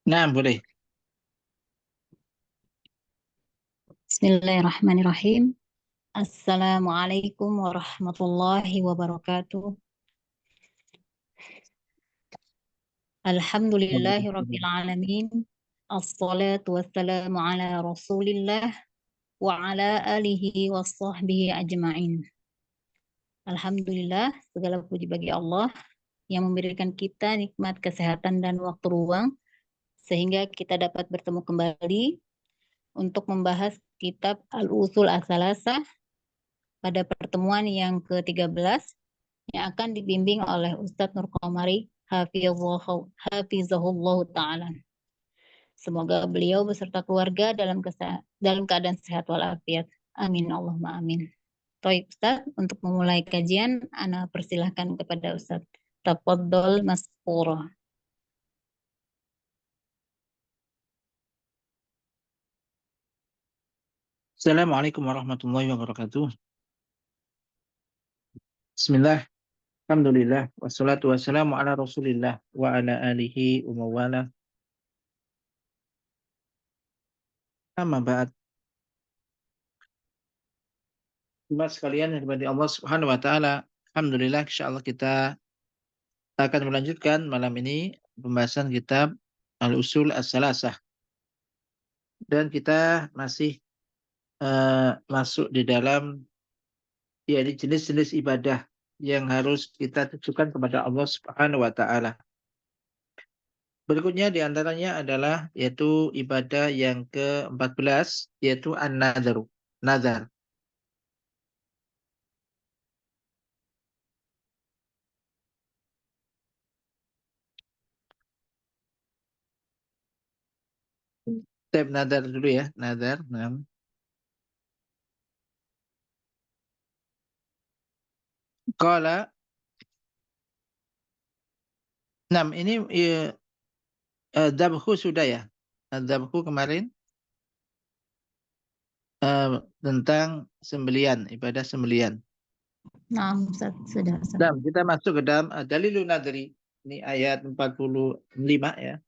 Nah, boleh. Bismillahirrahmanirrahim. Assalamualaikum warahmatullahi wabarakatuh. Alhamdulillahi rabbil alamin. Assalatu wassalamu ala rasulillah wa ala alihi wa sahbihi ajma'in. Alhamdulillah, segala puji bagi Allah yang memberikan kita nikmat kesehatan dan waktu luang sehingga kita dapat bertemu kembali untuk membahas kitab Al-Usul As-Salasah pada pertemuan yang ke-13 yang akan dibimbing oleh Ustadz Nur Komari Hafizahullah Ta'ala. Semoga beliau beserta keluarga dalam keadaan sehat walafiat. Amin Allahumma amin. Baik Ustadz, untuk memulai kajian, Ana persilahkan kepada Ustadz. Tafadhol Maskura. Assalamualaikum warahmatullahi wabarakatuh. Bismillah, alhamdulillah, wassalatu wassalamu ala rasulillah wa ala alihi wa mawala. Amma ba'd. Jemaat sekalian yang diberkati Allah Subhanahu wa taala, alhamdulillah insyaallah kita akan melanjutkan malam ini pembahasan kitab Al-Usul As-Salasah dan kita masih masuk di dalam yakni jenis-jenis ibadah yang harus kita tujukan kepada Allah Subhanahu wa taala. Berikutnya diantaranya adalah yaitu ibadah yang ke-14 yaitu an-nadharu. Nazar. Tab nazar dulu ya, nazar. Nah. Qala, nah ini dzabhu sudah ya. Dzabhu kemarin tentang sembelian, ibadah sembelian. Nah, Ustadz, sudah Ustadz. Nah, kita masuk ke dalam dalilun nadri. Ini ayat 45 ya.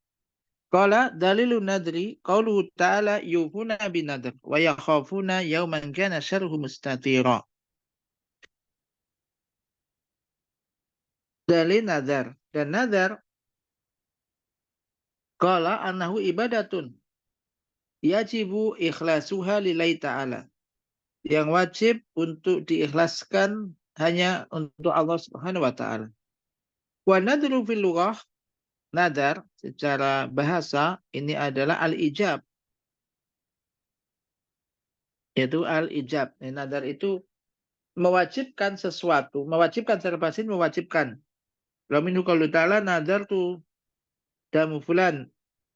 Qala dalilun nadri qauluhu ta'ala yufuna bin nadr wa yakhafuna yawman kana syarruhu mustatira. Dalil nazar dan nazar qala annahu ibadatun yajibu ikhlasuha lillahi ta'ala, yang wajib untuk diikhlaskan hanya untuk Allah Subhanahu wa taala. Wa nadru fil lughah, nadar secara bahasa ini adalah al-ijab, yaitu al-ijab. Nadar itu mewajibkan sesuatu, mewajibkan secara bahasa mewajibkan. Lalu minhu qaulu ta'ala nadartu damu fulan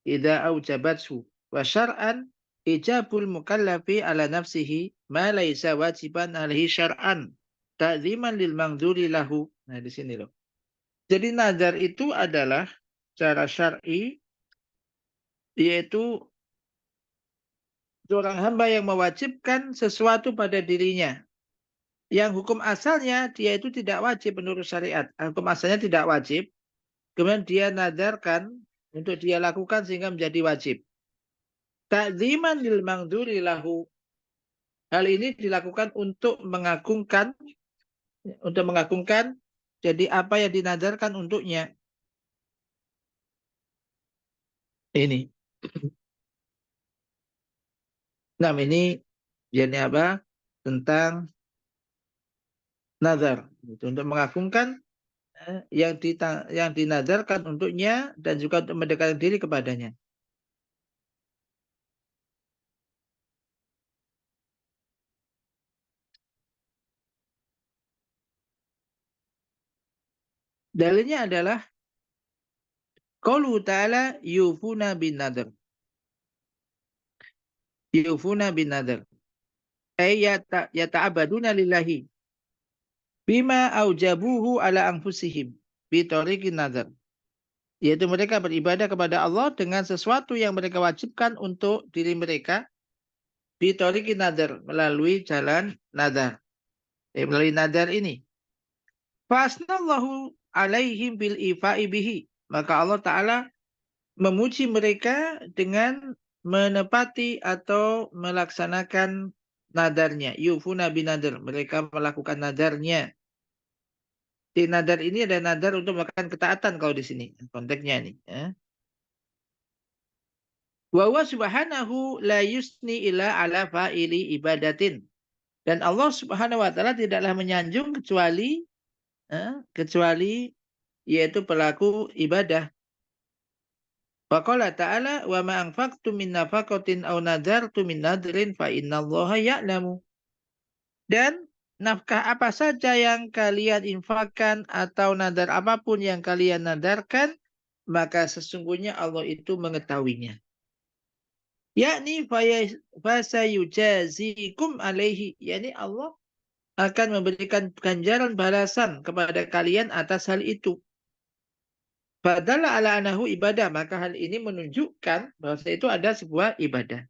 idza aujabathu, wa syar'an ijabul mukallafi ala nafsihi ma laisa wajiban alaihi syar'an ta'ziman lil mangduri lahu. Nah, di sini loh. Jadi nazar itu adalah secara syar'i yaitu seorang hamba yang mewajibkan sesuatu pada dirinya yang hukum asalnya dia itu tidak wajib menurut syariat. Hukum asalnya tidak wajib, kemudian dia nadarkan untuk dia lakukan sehingga menjadi wajib. Ta'ziman lil mangduri lahu. Hal ini dilakukan untuk mengagungkan jadi apa yang dinadarkan untuknya. Ini. Nah, ini jadi apa? Tentang nazar. Itu untuk mengagungkan yang dinadarkan untuknya dan juga untuk mendekatkan diri kepadanya. Dalilnya adalah qaulu ta'ala yufuna bin nadr. Yufuna bin nadr. Ay yata'abaduna lillahi bima aujabuhu ala anfusihim bi tariqin nadr. Yaitu mereka beribadah kepada Allah dengan sesuatu yang mereka wajibkan untuk diri mereka bi tariqin nadr, melalui jalan nadar. Melalui nadar ini. Fasnallahu alaihim bil ifa'i bihi. Maka Allah Ta'ala memuji mereka dengan menepati atau melaksanakan nadarnya. Yufuna binadar. Mereka melakukan nadarnya. Di nadar ini ada nadar untuk melakukan ketaatan kalau di sini. Konteksnya nih. Ya. Wa huwa subhanahu la yusni ila ala fa'ili ibadatin. Dan Allah Subhanahu wa taala tidaklah menyanjung kecuali yaitu pelaku ibadah. Wa qala ta'ala wa ma anfaqtum min nafaqatin aw nadartum min nadrin fa innallaha ya'lamu. Dan nafkah apa saja yang kalian infakkan atau nadar apapun yang kalian nadarkan, maka sesungguhnya Allah itu mengetahuinya. Yakni fasayujazikum alaihi. Yani Allah akan memberikan ganjaran balasan kepada kalian atas hal itu. Fadalla ala anahu ibadah. Maka hal ini menunjukkan bahwa itu ada sebuah ibadah.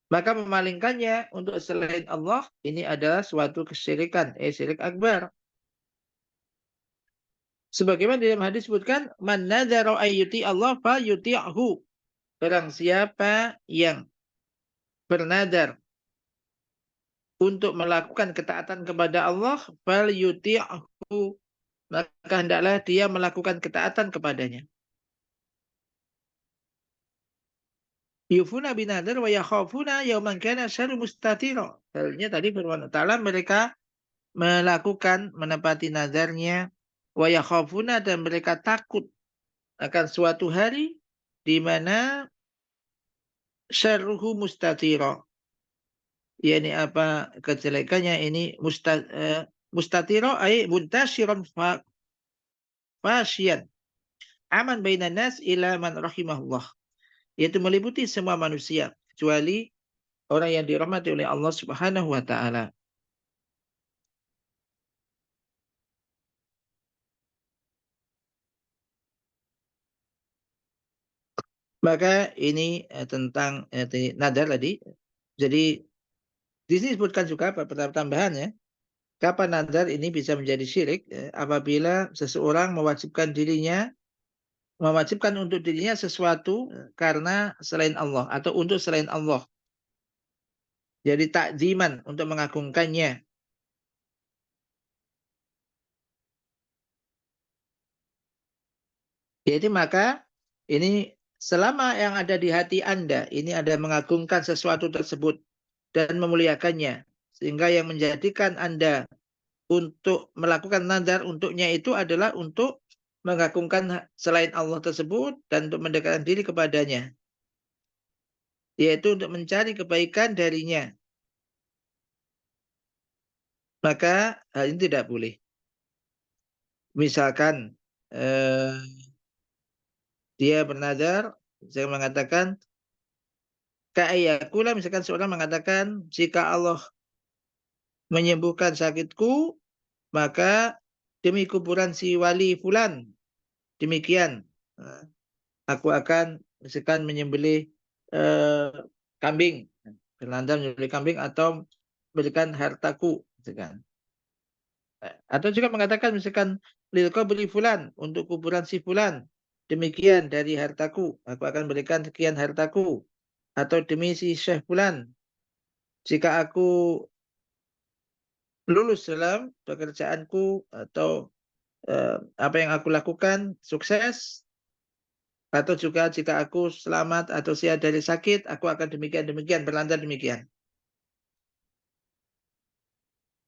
Maka memalingkannya untuk selain Allah, ini adalah suatu kesyirikan. Syirik akbar. Sebagaimana dalam hadis disebutkan, man nadhara ayyuti Allah fa yuti'hu. Barang siapa yang bernadar untuk melakukan ketaatan kepada Allah, fal yuti'hu, maka hendaklah dia melakukan ketaatan kepadanya. Yufuna binadar wa yakhafuna yawman kana syarru mustatira. Halnya tadi firman Ta'ala mereka melakukan menepati nadarnya wa yakhafuna, dan mereka takut akan suatu hari di mana syarruhu mustatira. Yani apa kejelekannya ini mustatira ay muntashiran fashian aman bainan nas ila man rahimahullah, yaitu meliputi semua manusia kecuali orang yang dirahmati oleh Allah Subhanahu wa taala. Maka ini tentang nadar tadi. Jadi di sini disebutkan juga tambahan ya. Kapan nadar ini bisa menjadi syirik? Apabila seseorang mewajibkan untuk dirinya sesuatu karena selain Allah atau untuk selain Allah. Jadi takziman untuk mengagungkannya. Jadi maka ini selama yang ada di hati Anda ini ada mengagungkan sesuatu tersebut dan memuliakannya, sehingga yang menjadikan Anda untuk melakukan nadar untuknya itu adalah untuk mengagungkan selain Allah tersebut dan untuk mendekatkan diri kepadanya, yaitu untuk mencari kebaikan darinya. Maka hal ini tidak boleh. Misalkan dia bernadar, saya mengatakan ka'ayyakula, misalkan seorang mengatakan jika Allah menyembuhkan sakitku, maka demi kuburan si wali fulan, demikian aku akan misalkan menyembelih kambing, berlandam menyembelih kambing atau berikan hartaku, misalkan. Atau juga mengatakan misalkan lil qabri fulan, untuk kuburan si fulan, demikian dari hartaku, aku akan berikan sekian hartaku. Atau demi si syekh fulan, jika aku lulus dalam pekerjaanku atau apa yang aku lakukan sukses, atau juga jika aku selamat atau sehat dari sakit, aku akan demikian berlandar demikian.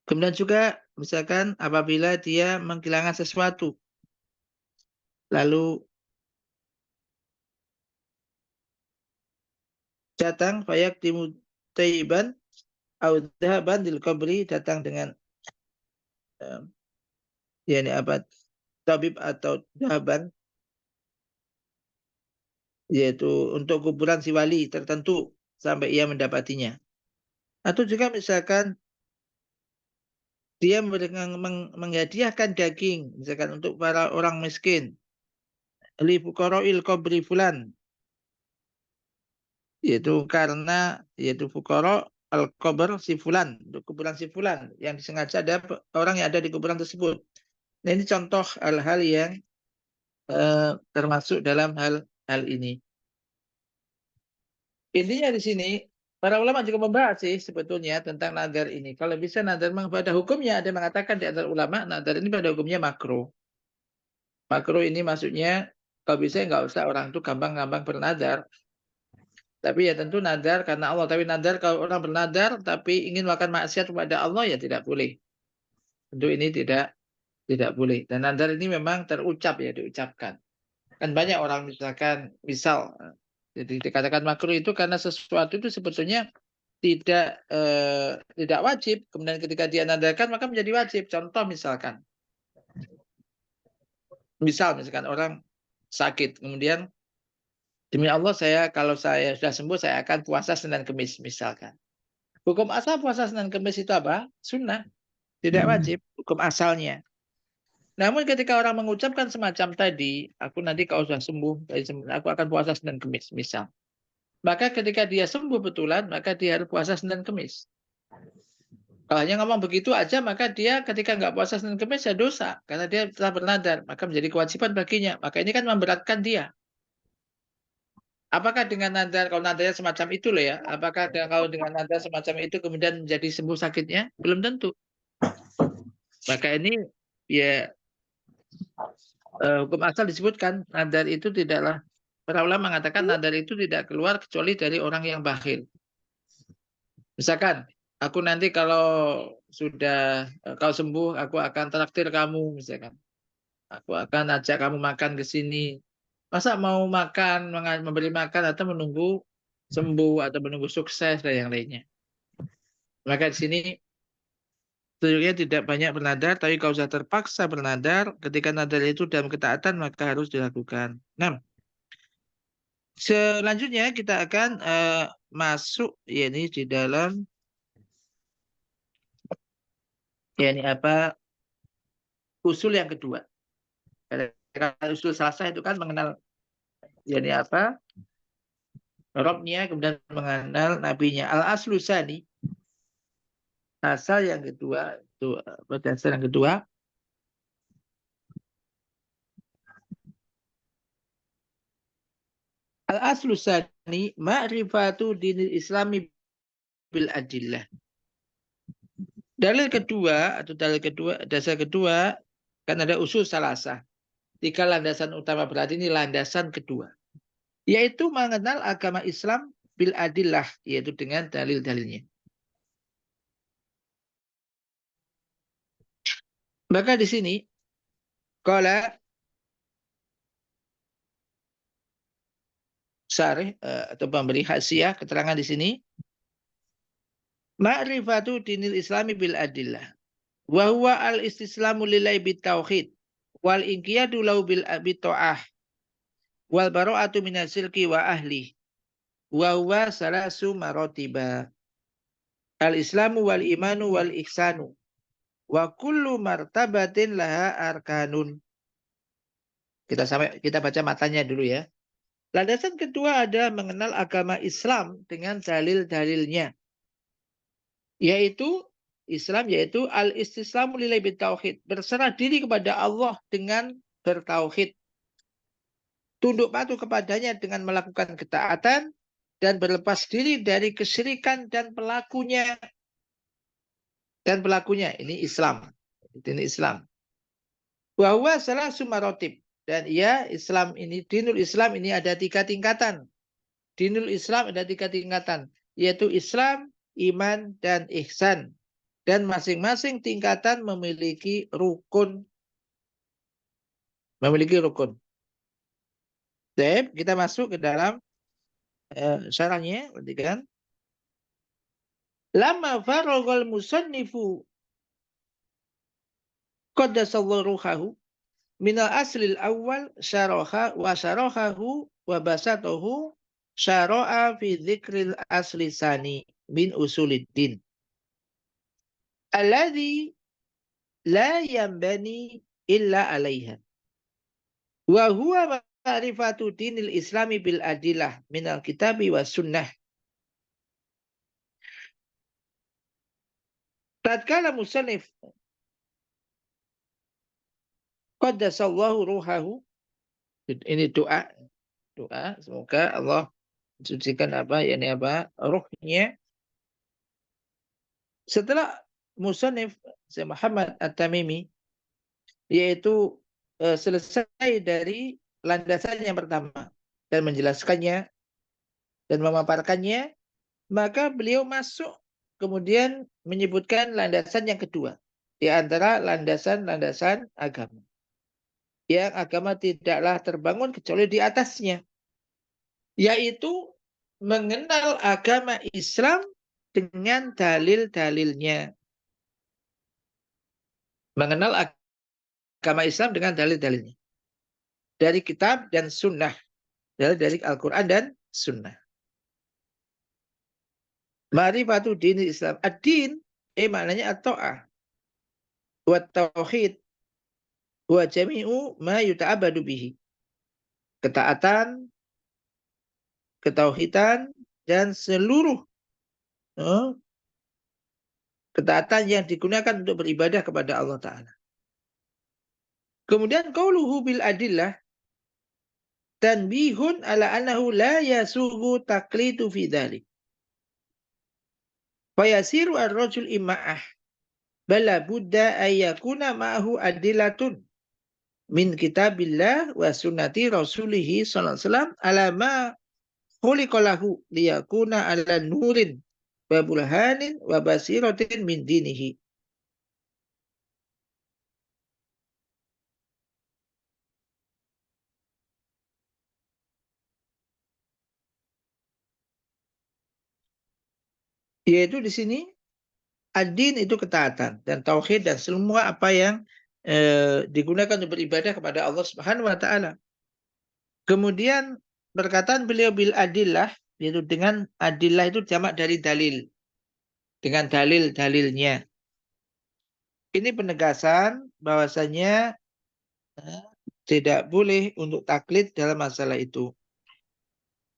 Kemudian juga misalkan apabila dia menghilangan sesuatu, lalu datang fayak timu taiban au dhahaban dil qabri, datang dengan yakni apa, tabib atau dhahaban, yaitu untuk kuburan si wali tertentu sampai ia mendapatinya. Atau juga misalkan dia menghadiahkan daging misalkan untuk para orang miskin, li fuqara'il qabri fulan, yaitu fuqara al qabr si fulan, untuk kuburan si fulan yang disengaja ada orang yang ada di kuburan tersebut. Nah, ini contoh hal-hal yang termasuk dalam hal hal ini. Intinya di sini, para ulama juga membahas sih sebetulnya tentang nadar ini. Kalau bisa nadar memang pada hukumnya, ada yang mengatakan di antara ulama, nadar ini pada hukumnya makruh. Makruh ini maksudnya, kalau bisa nggak usah orang itu gampang-gampang bernadar. Tapi ya tentu nadar karena Allah. Tapi nadar kalau orang bernadar tapi ingin melakukan maksiat kepada Allah ya tidak boleh. Tentu ini tidak boleh. Dan nadar ini memang terucap ya, diucapkan. Kan banyak orang misalkan, jadi dikatakan makruh itu karena sesuatu itu sebetulnya tidak wajib. Kemudian ketika dia nadarkan maka menjadi wajib. Contoh misalkan orang sakit, kemudian demi Allah kalau saya sudah sembuh saya akan puasa Senin Kemis misalkan. Hukum asal puasa Senin Kemis itu apa? Sunnah, tidak wajib. Hukum asalnya. Namun ketika orang mengucapkan semacam tadi, aku nanti kalau sudah sembuh, aku akan puasa Senin Kemis misal. Maka ketika dia sembuh betulan, maka dia harus puasa Senin Kemis. Kalau hanya ngomong begitu aja, maka dia ketika nggak puasa Senin Kemis ya dosa. Karena dia telah bernadar, maka menjadi kewajiban baginya. Maka ini kan memberatkan dia. Apakah dengan nadar, kalau nadarnya semacam itu loh ya, apakah kalau dengan nadar semacam itu kemudian menjadi sembuh sakitnya? Belum tentu. Maka ini ya hukum asal disebutkan, nadar itu tidaklah, para ulama mengatakan nadar itu tidak keluar kecuali dari orang yang bakhil. Misalkan, aku nanti kalau sembuh, aku akan traktir kamu, misalkan. Aku akan ajak kamu makan ke sini. Masa mau makan, memberi makan, atau menunggu sembuh, atau menunggu sukses, dan yang lainnya. Maka di sini, tentunya tidak banyak bernadar, tapi kalau sudah terpaksa bernadar, ketika nadar itu dalam ketaatan, maka harus dilakukan. Nah, selanjutnya kita akan masuk, ya ini di dalam, ya ini apa, usul yang kedua. Karena usul salasa itu kan mengenal ya ini apa, Robnya, kemudian mengenal nabinya. Al-aslu sani, asal yang kedua, itu dasar yang kedua. Al-aslu sani, ma'rifatu dinil islami bil adillah. Dasar kedua, kan ada usul salasa. 3 landasan utama, berarti ini landasan kedua. Yaitu mengenal agama Islam bil adillah, yaitu dengan dalil-dalilnya. Maka di sini, qala syarih atau pemberi hasiah keterangan di sini, ma'rifatu dinil islami bil adillah wa huwa al istislamu lillahi bit tauhid wal inqiyadu lahu bil ta'ah wal bara'atu minasyirki wa ahli wa huwa salasu maratiba al islamu wal imanu wal ihsanu wa kullu martabatin laha arkanun. Kita baca matanya dulu ya. Landasan kedua adalah mengenal agama Islam dengan dalil-dalilnya, yaitu Islam, yaitu al-istislamu lillahi bitauhid, berserah diri kepada Allah dengan bertauhid, tunduk patuh kepadanya dengan melakukan ketaatan, dan berlepas diri dari kesyirikan dan pelakunya. Ini Islam. Ini Islam. Bahwa salah sumarotib, dan Islam ini, dinul Islam ini ada 3 tingkatan. Dinul Islam ada 3 tingkatan, yaitu Islam, iman, dan ihsan. Dan masing-masing tingkatan memiliki rukun. Baik, kita masuk ke dalam syarahnya. Perhatikan. Lama faragul musannifu qaddasallahu ruhahu minal aslil awal syaraha wa syarahahu wa basatahu syara'a fi dzikril asli sani min usuliddin alladhi la yambani illa alaiha wa huwa ma'rifatu dinil islami bil adillah minal kitabi was sunnah. Tatkala musannif qaddasallahu ruhahu, ini doa, doa semoga Allah mensucikan ruhnya. Setelah musannif Syekh Muhammad At-Tamimi yaitu selesai dari landasan yang pertama dan menjelaskannya dan memaparkannya, maka beliau masuk kemudian menyebutkan landasan yang kedua di antara landasan-landasan agama. Yang agama tidaklah terbangun kecuali di atasnya, yaitu mengenal agama Islam dengan dalil-dalilnya. Mengenal agama Islam dengan dalil-dalilnya. Dari kitab dan sunnah. Dari Al-Quran dan sunnah. Ma'rifatu dini Islam. Ad-din, maknanya at-ta'ah. Wa tauhid. Wa jami'u ma yuta'abadu bihi. Ketaatan, ketauhidan, dan seluruh ketaatan yang digunakan untuk beribadah kepada Allah Ta'ala. Kemudian qauluhu bil adillah tanbihun ala annahu la yasuhu taqlidu fi dhalik. Fayasiru ar-rajul imma'ah bala budda ayyakuna ma'ahu adilatun min kitabillah wa sunnati rasulihi sallallahu alaihi wasallam ala ma khuliqalahu liyakuna ala nurin wa burhanin wa basiratin min dinihi. Yaitu di sini ad-din itu ketaatan dan tauhid dan semua apa yang digunakan untuk beribadah kepada Allah Subhanahu wa taala. Kemudian perkataan beliau bil adillah, yaitu dengan adillah itu jamak dari dalil. Dengan dalil-dalilnya. Ini penegasan bahwasanya tidak boleh untuk taklid dalam masalah itu.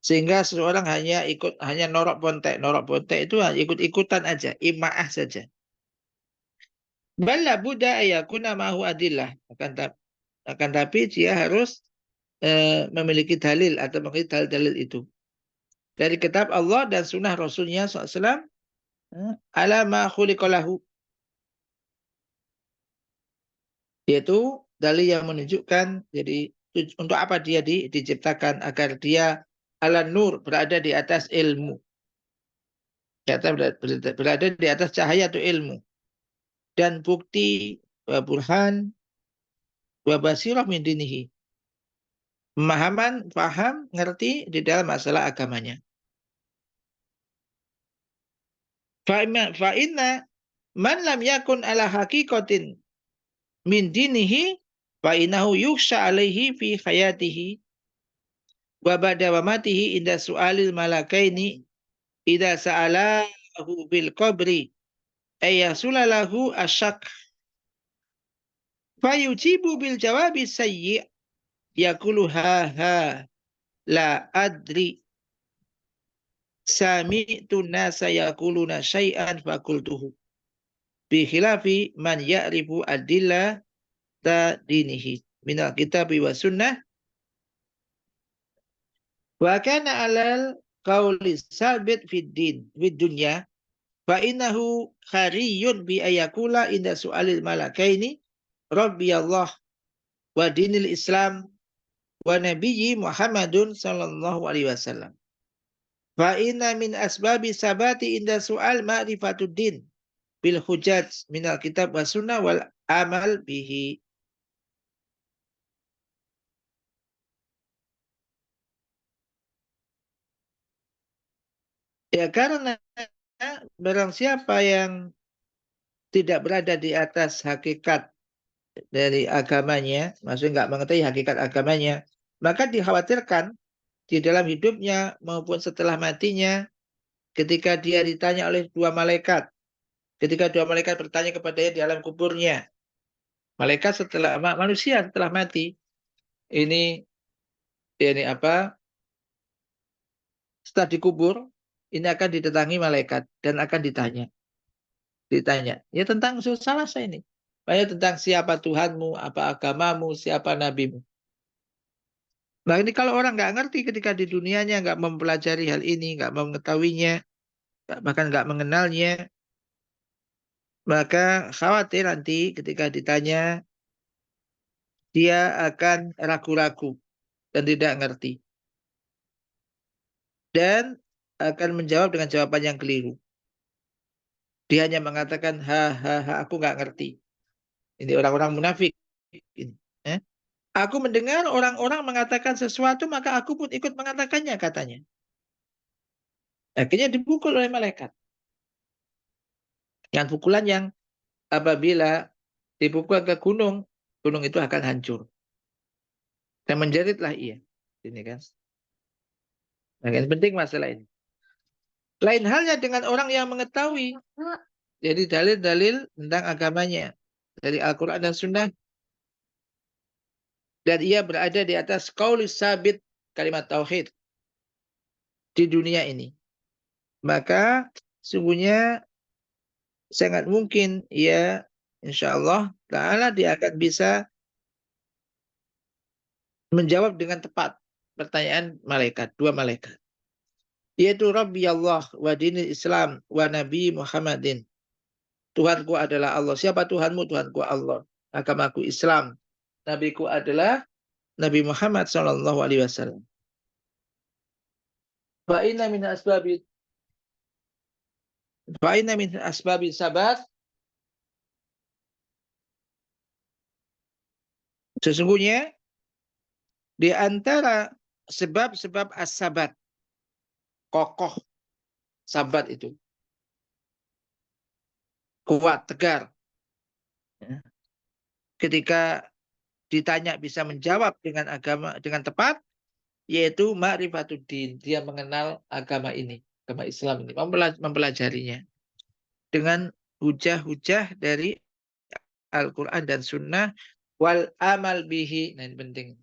Sehingga seseorang hanya norok bontek. Norok bontek itu ikut-ikutan aja, ima'ah saja. Bala buddha ayakuna mahu adillah. Akan tapi dia harus memiliki dalil atau memiliki dalil-dalil itu. Dari kitab Allah dan sunnah Rasulnya SAW, ala ma khuliqalahu. Yaitu dalil yang menunjukkan jadi untuk apa dia diciptakan, agar dia ala nur, berada di atas ilmu. Berada di atas cahaya atau ilmu. Dan bukti wa burhan wa basirah min dinihi. Pemahaman, paham, ngerti di dalam masalah agamanya. Fa'inna man lam yakun ala haqiqatin min dinihi fa'inahu yuksha alaihi fi hayatihi wa ba'da mamatihi inda su'alil malakaini idza sa'alahu bil qabri ayyasulalahu asyak fayujibu bil jawabi sayyi yaqulu ha la adri sami'tu nasa yaquluna syai'an faqultuhu bi khilafi man ya'rifu adillah ta dinihi minal kitabi wa sunnah wa kana alal qawli sabit fid dunya fa innahu khariyun bi ayakula inda su'alil malakaini rabbi Allah wa dinil Islam wa nabiyyi Muhammadun sallallahu alaihi wasallam. Fa inna min asbabi sabati inda su'al ma'rifatud din bil hujjat minal kitab wa sunnah wal amal bihi. Ya karena barang siapa yang tidak berada di atas hakikat dari agamanya, maksudnya nggak mengetahui hakikat agamanya, maka dikhawatirkan di dalam hidupnya maupun setelah matinya, ketika dia ditanya oleh dua malaikat, ketika dua malaikat bertanya kepadanya di alam kuburnya, manusia setelah mati, ini setelah dikubur, ini akan didatangi malaikat dan akan ditanya, ya tentang salah saya ini. Banyak tentang siapa Tuhanmu, apa agamamu, siapa nabimu. Nah ini kalau orang nggak ngerti ketika di dunianya nggak mempelajari hal ini, nggak mengetahuinya, bahkan nggak mengenalnya, maka khawatir nanti ketika ditanya dia akan ragu-ragu dan tidak ngerti dan akan menjawab dengan jawaban yang keliru. Dia hanya mengatakan ha ha ha aku nggak ngerti. Ini orang-orang munafik. Ini, eh. Aku mendengar orang-orang mengatakan sesuatu maka aku pun ikut mengatakannya katanya. Akhirnya dipukul oleh malaikat. Dengan pukulan yang apabila dipukul ke gunung, gunung itu akan hancur. Dan menjeritlah ia. Ini kan. Nah, yang penting masalah ini. Lain halnya dengan orang yang mengetahui. Jadi dalil-dalil tentang agamanya. Dari Al-Quran dan Sunnah. Dan ia berada di atas qaulis sabit kalimat tauhid di dunia ini. Maka sungguhnya sangat mungkin ia insya Allah Ta'ala dia akan bisa menjawab dengan tepat pertanyaan malaikat, dua malaikat. Yaitu Rabbi Allah wa dinil Islam wa Nabi Muhammadin. Tuhanku adalah Allah. Siapa Tuhanmu? Tuhanku Allah. Agamaku Islam. Nabiku adalah Nabi Muhammad Sallallahu Alaihi Wasallam. Fa'inna min asbabi sabat. Sesungguhnya di antara sebab-sebab as-sabat, kokoh sabat itu, kuat, tegar. Ya. Ketika ditanya bisa menjawab dengan agama dengan tepat, yaitu ma'rifatuddin. Dia mengenal agama ini, agama Islam ini, mempelajarinya dengan hujah-hujah dari Al-Quran dan Sunnah wal amal bihi. Nah ini penting.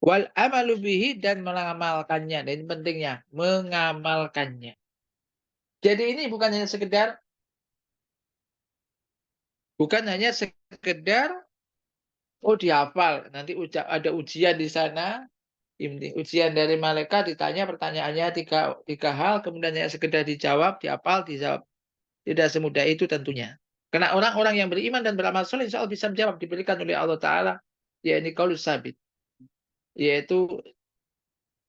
Wal amalu bihi dan mengamalkannya. Dan ini pentingnya, mengamalkannya. Jadi ini bukan hanya sekedar oh dihafal. Nanti ada ujian di sana, ujian dari malaikat ditanya pertanyaannya tiga hal, kemudian hanya sekedar dijawab, dihafal, dijawab. Tidak semudah itu tentunya. Karena orang-orang yang beriman dan beramal soleh insya Allah bisa menjawab diberikan oleh Allah Ta'ala. Ya ini qaulus sabit. Yaitu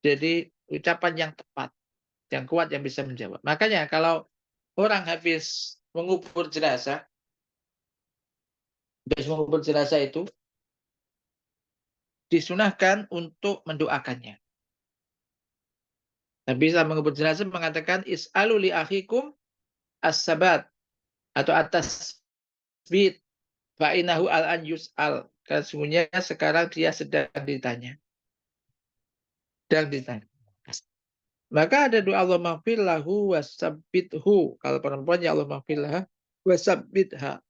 jadi ucapan yang tepat, yang kuat yang bisa menjawab. Makanya kalau orang habis mengubur jenazah itu disunahkan untuk mendoakannya. Nabi SAW mengubur jenazah mengatakan is'alu li akhikum as-sabat atau atas bid fa'inahu al-an yus'al. Karena sesungguhnya sekarang dia sedang ditanya. Sedang ditanya. Maka ada doa Allah maghfir lahu wasabbithu. Kalau perempuan ya Allah maghfir laha wasabbitha.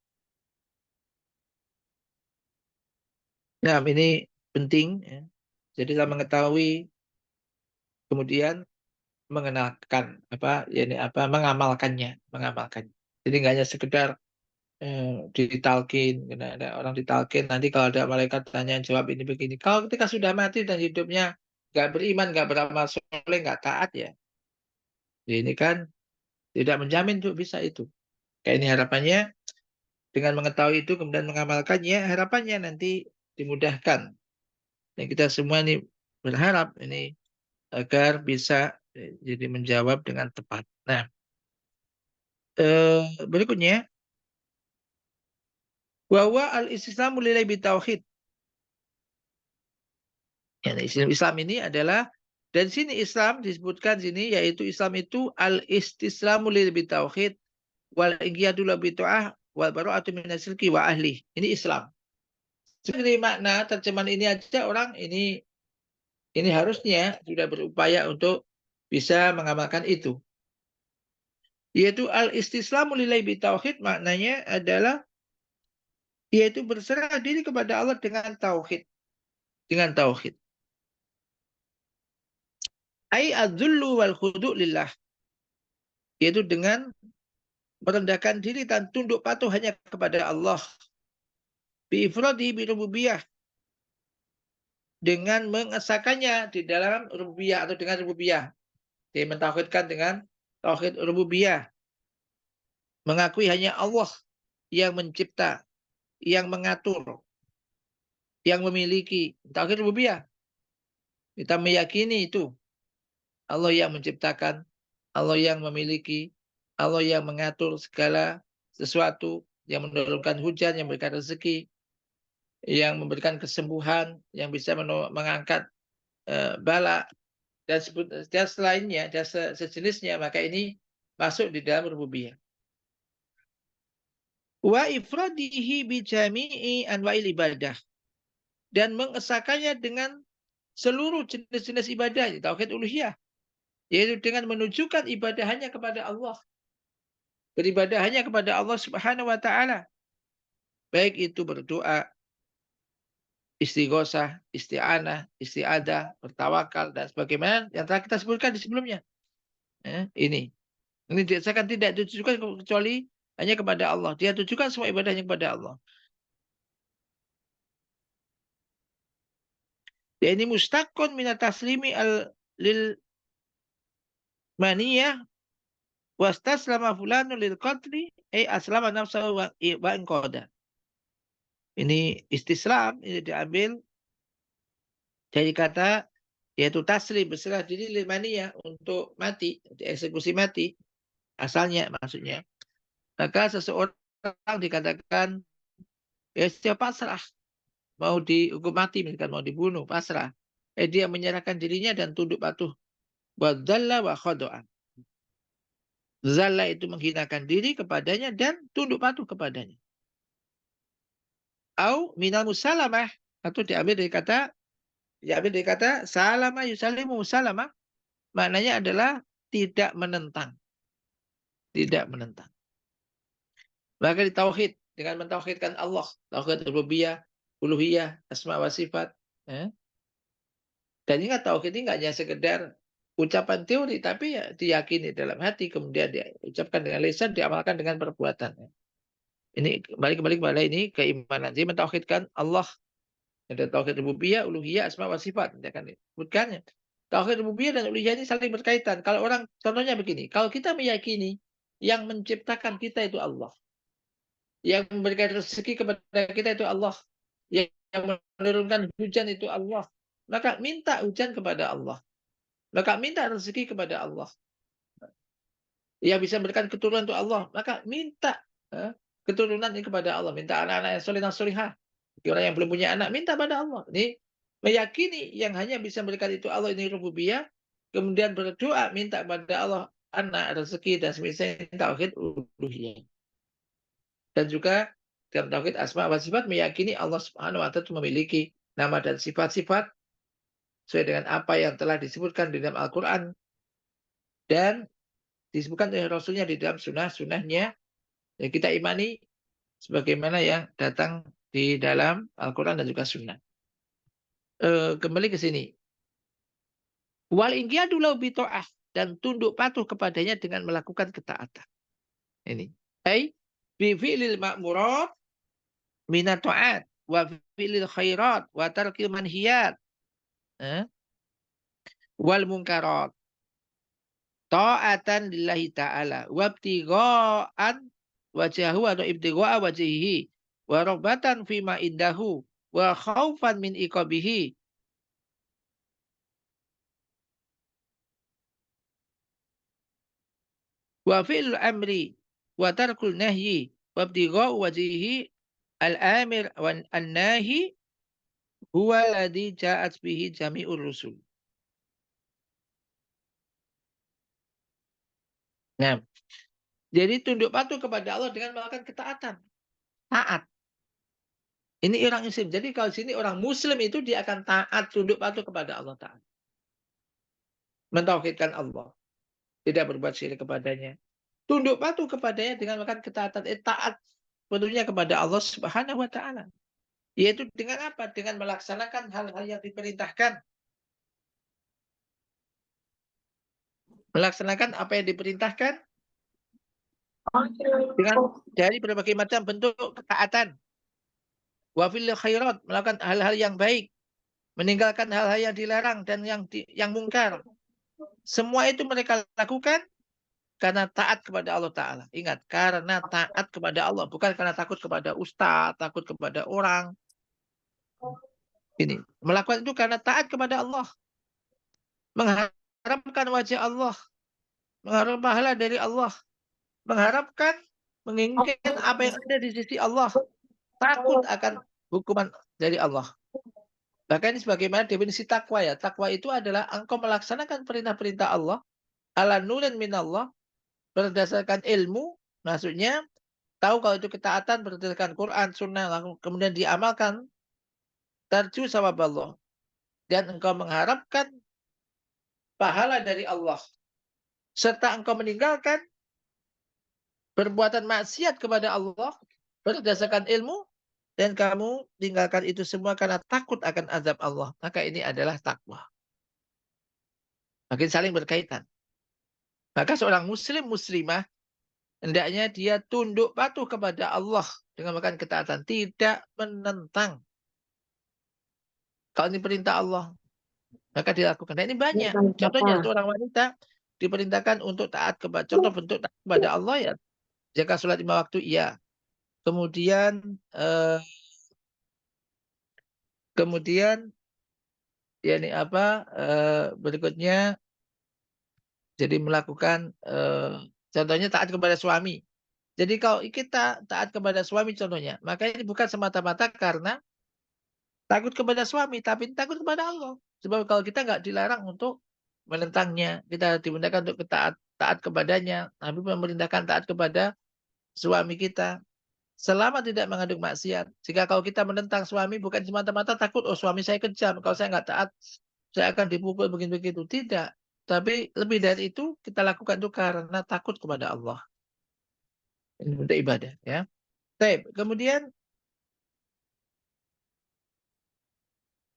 Nah, ini penting ya. Jadi saya mengetahui kemudian mengenalkan mengamalkannya. Jadi nggak hanya sekedar ditalkin, ada orang ditalkin nanti kalau ada malaikat tanya jawab ini begini. Kalau ketika sudah mati dan hidupnya nggak beriman, nggak beramal soleh, nggak taat ya, ini kan tidak menjamin untuk bisa itu. Kayak ini harapannya dengan mengetahui itu kemudian mengamalkannya, harapannya nanti dimudahkan. Dan kita semua ini berharap ini agar bisa jadi menjawab dengan tepat. Nah, berikutnya bahwa al-istislamu lillahi bitauhid. Ya, Islam ini adalah dan sini Islam disebutkan sini yaitu Islam itu al-istislamu lillahi bitauhid wal inqiyadu bitaah wal bara'atu minasyirki wa ahli. Ini Islam. Jadi makna terjemahan ini aja orang ini harusnya sudah berupaya untuk bisa mengamalkan itu. Yaitu al-istislamu lillahi bitauhid maknanya adalah yaitu berserah diri kepada Allah dengan tauhid. Dengan tauhid. Ai adzullu wal khudu' lillah. Yaitu dengan merendahkan diri dan tunduk patuh hanya kepada Allah. Bi ifradihi bi rububiyah. Dengan mengesahkannya di dalam rububiyah atau dengan rububiyah. Dia mentauhidkan dengan tauhid rububiyah. Mengakui hanya Allah yang mencipta, yang mengatur, yang memiliki. Tauhid rububiyah. Kita meyakini itu. Allah yang menciptakan, Allah yang memiliki, Allah yang mengatur segala sesuatu, yang menurunkan hujan, yang memberikan rezeki, yang memberikan kesembuhan, yang bisa mengangkat bala, dan selainnya, dan sejenisnya, maka ini masuk di dalam rububiyah. Wa ifradihi bi jami'i anwa'il ibadah. Dan mengesahkannya dengan seluruh jenis-jenis ibadah, tauhid uluhiyah. Yaitu dengan menunjukkan ibadah hanya kepada Allah. Beribadah hanya kepada Allah Subhanahu wa taala. Baik itu berdoa, istighosah, isti'anah, isti'adah, bertawakal dan sebagaimana yang telah kita sebutkan di sebelumnya. Ini saya kan tidak ditujukan kecuali hanya kepada Allah. Dia tujukan semua ibadahnya kepada Allah. Ya ini mustaqon minat taslimi lil maniyah wastaslama fulanu lil qadri aslama nafsahu wa inqada. Ini istislam, ini diambil dari kata yaitu taslim, berserah diri lil maniyah, untuk mati, dieksekusi mati. Asalnya maksudnya. Maka seseorang dikatakan ya setiap pasrah, mau dihukum mati, misalkan mau dibunuh, pasrah. Dia menyerahkan dirinya dan tunduk patuh. Wa dzalla wa khada'a. Zalla itu menghinakan diri kepadanya dan tunduk patuh kepadanya. Au minal musalamah, atau diambil dari kata salama yusalimu musalamah, maknanya adalah tidak menentang. Tidak menentang. Maka di tauhid dengan mentauhidkan Allah, tauhid rububiyah, uluhiyah, asma wa sifat. Dan ingat tauhid ini nggak hanya sekedar ucapan teori, tapi ya diyakini dalam hati, kemudian diucapkan dengan lisan, diamalkan dengan perbuatan. Ini kembali kepada ini keimanan. Jadi mentauhidkan Allah. Ada tauhid rububiyah, uluhiyah, asma wa sifat. Dia akan disebutkannya. Tauhid rububiyah dan uluhiyah ini saling berkaitan. Kalau orang, contohnya begini, kalau kita meyakini yang menciptakan kita itu Allah, yang memberikan rezeki kepada kita itu Allah, yang menurunkan hujan itu Allah, maka minta hujan kepada Allah, maka minta rezeki kepada Allah. Yang bisa memberikan keturunan itu Allah, maka minta keturunan ini kepada Allah, minta anak-anak yang soleh dan solihah. Orang yang belum punya anak, minta pada Allah. Ini meyakini yang hanya bisa memberikan itu Allah, ini rububiyah, kemudian berdoa minta kepada Allah anak, rezeki dan semisal, tauhid uluhiyah. Dan juga dalam tauhid asma wa sifat meyakini Allah Subhanahu wa taala itu memiliki nama dan sifat-sifat sesuai dengan apa yang telah disebutkan di dalam Al-Qur'an dan disebutkan oleh Rasulnya di dalam sunnah-sunnahnya. Ya, kita imani sebagaimana yang datang di dalam Al-Qur'an dan juga sunnah. Kembali ke sini. Wal inqiyadu lahu bi ta'ah, dan tunduk patuh kepadanya dengan melakukan ketaatan. Ini. Ai bi fi'lil ma'murat minat ta'at wa fi'lil khairat wa tarkil manhiyat wal munkarat ta'atan lillahi ta'ala wa ibtigha'an wajhahu wa ibtigha'a wajhihi wa raghbatan fima indahu wa khaufan min iqabihi wa fi'l amri wa tarkul nahyi wa ibtigha'u wajhihi al-amir wa an-nahi huwa alladhi ja'at bihi jami'ur rusul. Nah, jadi tunduk patuh kepada Allah dengan melakukan ketaatan. Taat. Ini orang Muslim. Jadi kalau sini orang Muslim itu dia akan taat, tunduk patuh kepada Allah Ta'ala. Mentauhidkan Allah. Tidak berbuat syirik kepadanya. Tunduk patuh kepadanya dengan melakukan ketaatan. Taat penuhnya kepada Allah Subhanahu wa Ta'ala. Yaitu dengan apa? Dengan melaksanakan hal-hal yang diperintahkan. melaksanakan apa yang diperintahkan dengan dari berbagai macam bentuk ketaatan. Wa fil khairat, melakukan hal-hal yang baik, meninggalkan hal-hal yang dilarang dan yang mungkar. Semua itu mereka lakukan karena taat kepada Allah Ta'ala. Ingat, karena taat kepada Allah, bukan karena takut kepada ustaz, takut kepada orang. Ini melakukan itu karena taat kepada Allah, mengharapkan wajah Allah, mengharapkan pahala dari Allah, mengharapkan menginginkan apa yang ada di sisi Allah, takut akan hukuman dari Allah. Bahkan ini sebagaimana definisi takwa ya. Takwa itu adalah engkau melaksanakan perintah-perintah Allah ala nurin minallah berdasarkan ilmu, maksudnya tahu kalau itu ketaatan berdasarkan Quran, Sunnah, kemudian diamalkan, tarju sawab Allah, dan engkau mengharapkan pahala dari Allah, serta engkau meninggalkan perbuatan maksiat kepada Allah berdasarkan ilmu, dan kamu tinggalkan itu semua karena takut akan azab Allah, maka ini adalah takwa. Makin saling berkaitan. Maka seorang muslim muslimah hendaknya dia tunduk patuh kepada Allah dengan melakukan ketaatan, tidak menentang. Kalau ini perintah Allah, maka dilakukan. Nah, ini banyak. Contohnya seorang wanita diperintahkan untuk taat kepada, contoh bentuk taat kepada Allah ya, jaga sholat 5 waktu, iya. Kemudian kemudian ya ini apa berikutnya, jadi melakukan contohnya taat kepada suami. Jadi kalau kita taat kepada suami contohnya, maka ini bukan semata-mata karena takut kepada suami, tapi takut kepada Allah. Sebab kalau kita nggak dilarang untuk menentangnya, kita diperintahkan untuk taat kepadanya, tapi memerintahkan taat kepada suami kita. Selama tidak mengandung maksiat. Jika kalau kita menentang suami bukan semata-mata takut, oh suami saya kejam, kalau saya nggak taat, saya akan dipukul begitu-begitu. Tidak. Tapi lebih dari itu, kita lakukan itu karena takut kepada Allah. Ini bentuk ibadah. Ya. Baik. Kemudian,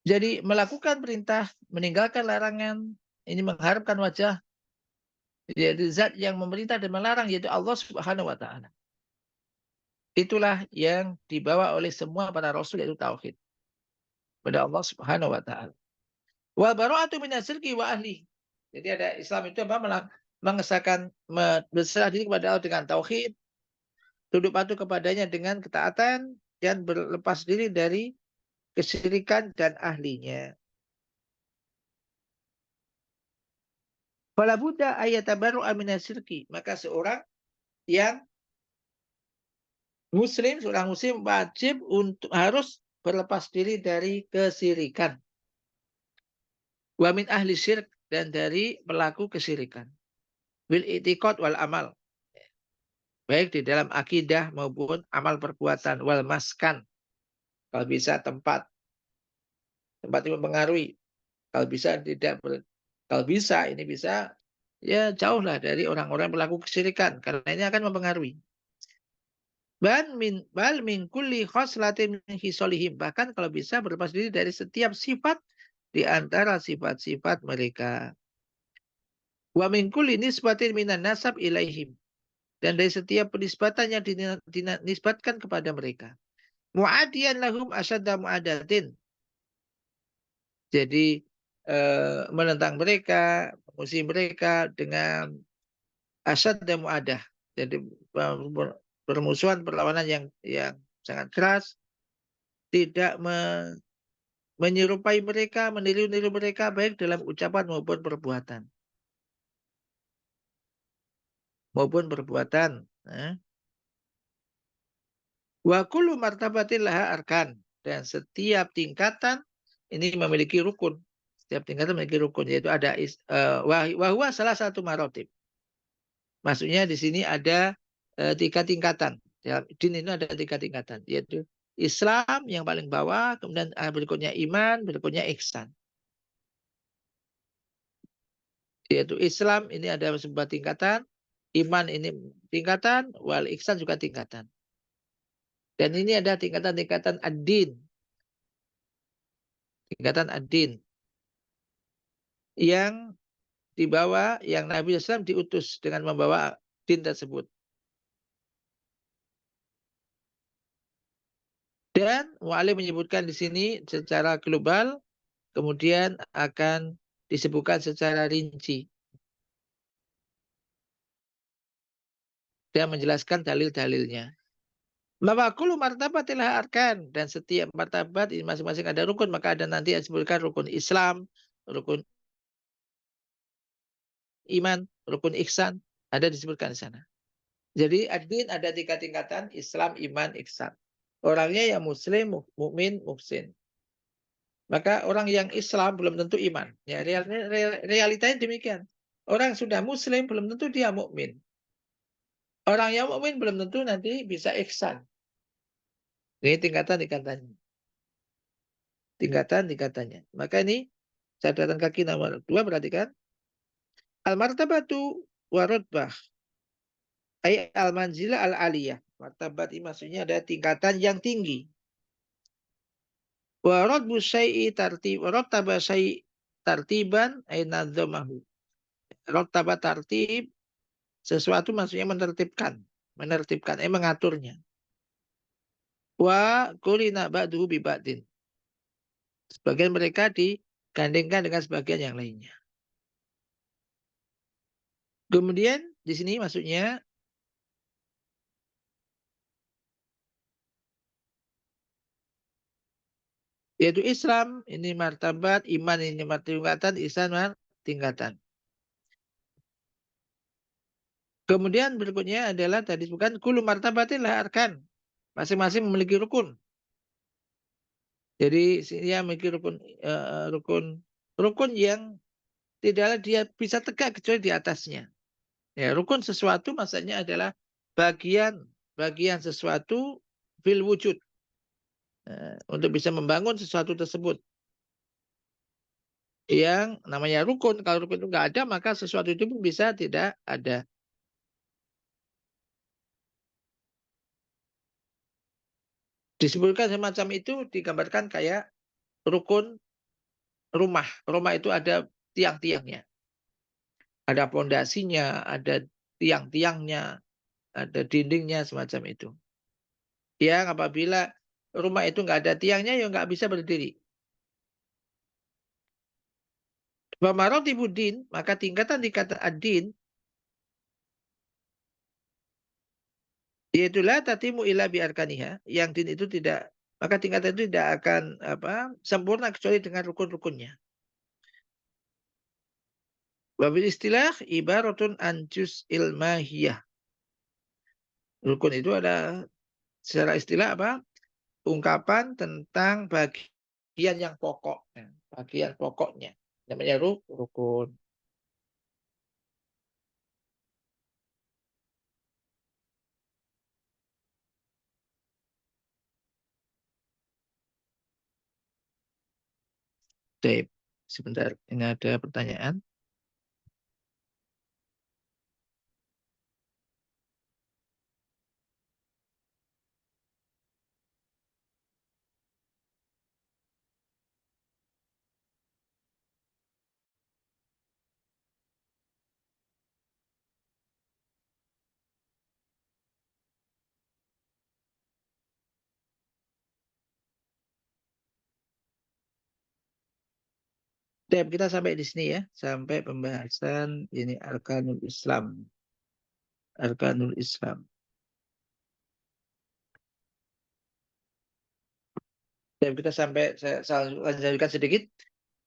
jadi melakukan perintah, meninggalkan larangan, ini mengharapkan wajah, yaitu zat yang memerintah dan melarang, yaitu Allah Subhanahu wa Ta'ala. Itulah yang dibawa oleh semua para rasul, yaitu tauhid pada Allah Subhanahu wa Ta'ala. Wa bara'atu minasyirki wa ahli. Jadi ada Islam itu apa? Mengesahkan, berserah diri kepada Allah dengan tauhid, tunduk patuh kepadanya dengan ketaatan, dan berlepas diri dari kesyirikan dan ahlinya. Fala budda ayatabarru'a minasyirki. Maka seorang yang muslim, seorang muslim wajib untuk harus berlepas diri dari kesyirikan. Wa min ahli syirk, dan dari pelaku kesyirikan. Bil i'tiqad wal amal. Baik di dalam akidah maupun amal perbuatan. Wal maskan. Kalau bisa tempat itu mempengaruhi. Kalau bisa tidak kalau bisa ini bisa ya jauhlah dari orang-orang pelaku kesyirikan karena ini akan mempengaruhi. Bal min kulli khoslatin min hisolihim. Bahkan kalau bisa berlepas diri dari setiap sifat di antara sifat-sifat mereka. Wa min kulli nisbatin minan nasab ilaihim. Dan dari setiap penisbatan yang dinisbatkan kepada mereka. Mu'adiyan lahum asyadda mu'adatin. Jadi menentang mereka, memusuhi mereka dengan asyad dan mu'adah. Jadi permusuhan, perlawanan yang sangat keras, tidak menyerupai mereka, meniru-niru mereka baik dalam ucapan maupun perbuatan. Wa kullu martabatin laha arkan. Dan setiap tingkatan ini memiliki rukun. Setiap tingkatan memiliki rukun, yaitu ada wahwa salah satu marotib. Maksudnya di sini ada 3 tingkatan. Dalam din ini ada 3 tingkatan, yaitu Islam yang paling bawah, kemudian berikutnya iman, berikutnya ihsan. Yaitu Islam ini ada sebuah tingkatan, iman ini tingkatan, wal ihsan juga tingkatan. Dan ini ada tingkatan-tingkatan ad-din. Tingkatan ad-din yang dibawa yang Nabi SAW diutus dengan membawa din tersebut. Dan mu'alif menyebutkan di sini secara global, kemudian akan disebutkan secara rinci. Dia menjelaskan dalil-dalilnya. Maka kullu martabatil arkan, dan setiap martabat ini masing-masing ada rukun, maka ada nanti yang disebutkan rukun Islam, rukun iman, rukun ihsan, ada disebutkan di sana. Jadi ad-din ada 3 tingkatan, Islam, iman, ihsan. Orangnya yang muslim, mukmin, muhsin. Maka orang yang Islam belum tentu iman. Ya, realitanya demikian. Orang sudah muslim belum tentu dia mukmin. Orang yang mukmin belum tentu nanti bisa ihsan. Ini tingkatan-tingkatannya. Tingkatan-tingkatannya. Maka ini catatan kaki nomor 2, perhatikan. Al-martabatu warutbah. Ay al-manzilah al-aliyah. Martabat ini maksudnya ada tingkatan yang tinggi. Waradbu syai'i tartib, rattaba syai' tartiban ay nadzamahu. Rattaba tartib, sesuatu maksudnya menertibkan, mengaturnya. Wa kulina ba'duhu bi ba'din. Sebagian mereka digandengkan dengan sebagian yang lainnya. Kemudian di sini maksudnya yaitu Islam ini martabat, iman ini tingkatan, ihsan tingkatan. Kemudian berikutnya adalah tadi bukan kullu martabatin lah arkan. Masing-masing memiliki rukun. Jadi dia memiliki rukun yang tidaklah dia bisa tegak kecuali di atasnya. Ya, rukun sesuatu maksudnya adalah bagian sesuatu fil wujud. Untuk bisa membangun sesuatu tersebut. Yang namanya rukun, kalau rukun itu nggak ada, maka sesuatu itu pun bisa tidak ada. Disebutkan semacam itu digambarkan kayak rukun rumah. Rumah itu ada tiang-tiangnya. Ada pondasinya, ada tiang-tiangnya, ada dindingnya, semacam itu. Yang apabila rumah itu nggak ada tiangnya, ya nggak bisa berdiri. Bamarotibudin, maka tingkatan-tingkatan ad-din, yaitu la tatimu illa biarkaniha, yang din itu tidak, maka tingkatan itu tidak akan sempurna kecuali dengan rukun-rukunnya. Wabil istilah ibaratun anjus ilmahiyah. Rukun itu ada secara istilah ungkapan tentang bagian yang pokok, bagian pokoknya. Namanya rukun. Baik, sebentar, ini ada pertanyaan. Baik, kita sampai di sini ya, sampai pembahasan ini Arkanul Islam. Arkanul Islam. Dan kita sampai, saya lanjutkan sedikit.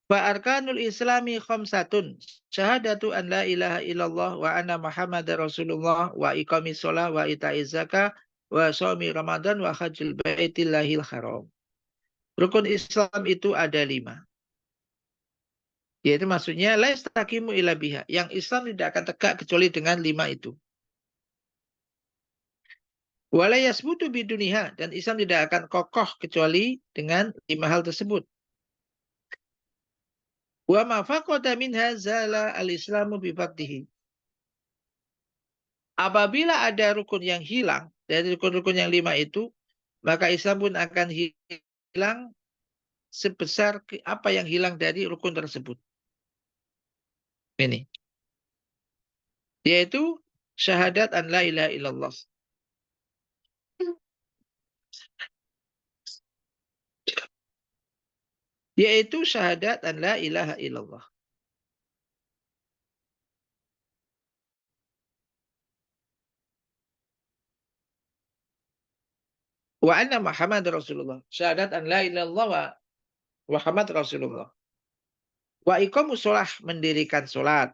Fa arkanul islami khamsatun. Syahadatu an la ilaha illallah wa anna muhammadar rasulullah wa iqamis sholah wa ita'iz zakah wa shaumi ramadan wa hajjul baitillahil haram. Rukun Islam itu ada 5. Yaitu maksudnya la yastaqimu illa biha. Yang Islam tidak akan tegak kecuali dengan 5 itu. Wa la yasbutu biduniha, dan Islam tidak akan kokoh kecuali dengan 5 hal tersebut. Wa ma faqada minha zala al-islamu bifaqdihi. Apabila ada rukun yang hilang dari rukun-rukun yang 5 itu, maka Islam pun akan hilang sebesar apa yang hilang dari rukun tersebut. Ini. yaitu syahadat an la ilaha illallah. Yaitu syahadat an la ilaha illallah. Wa anna Muhammad Rasulullah. Syahadat an la ilaha illallah wa Muhammad Rasulullah. Wa iqamus shalah, mendirikan salat.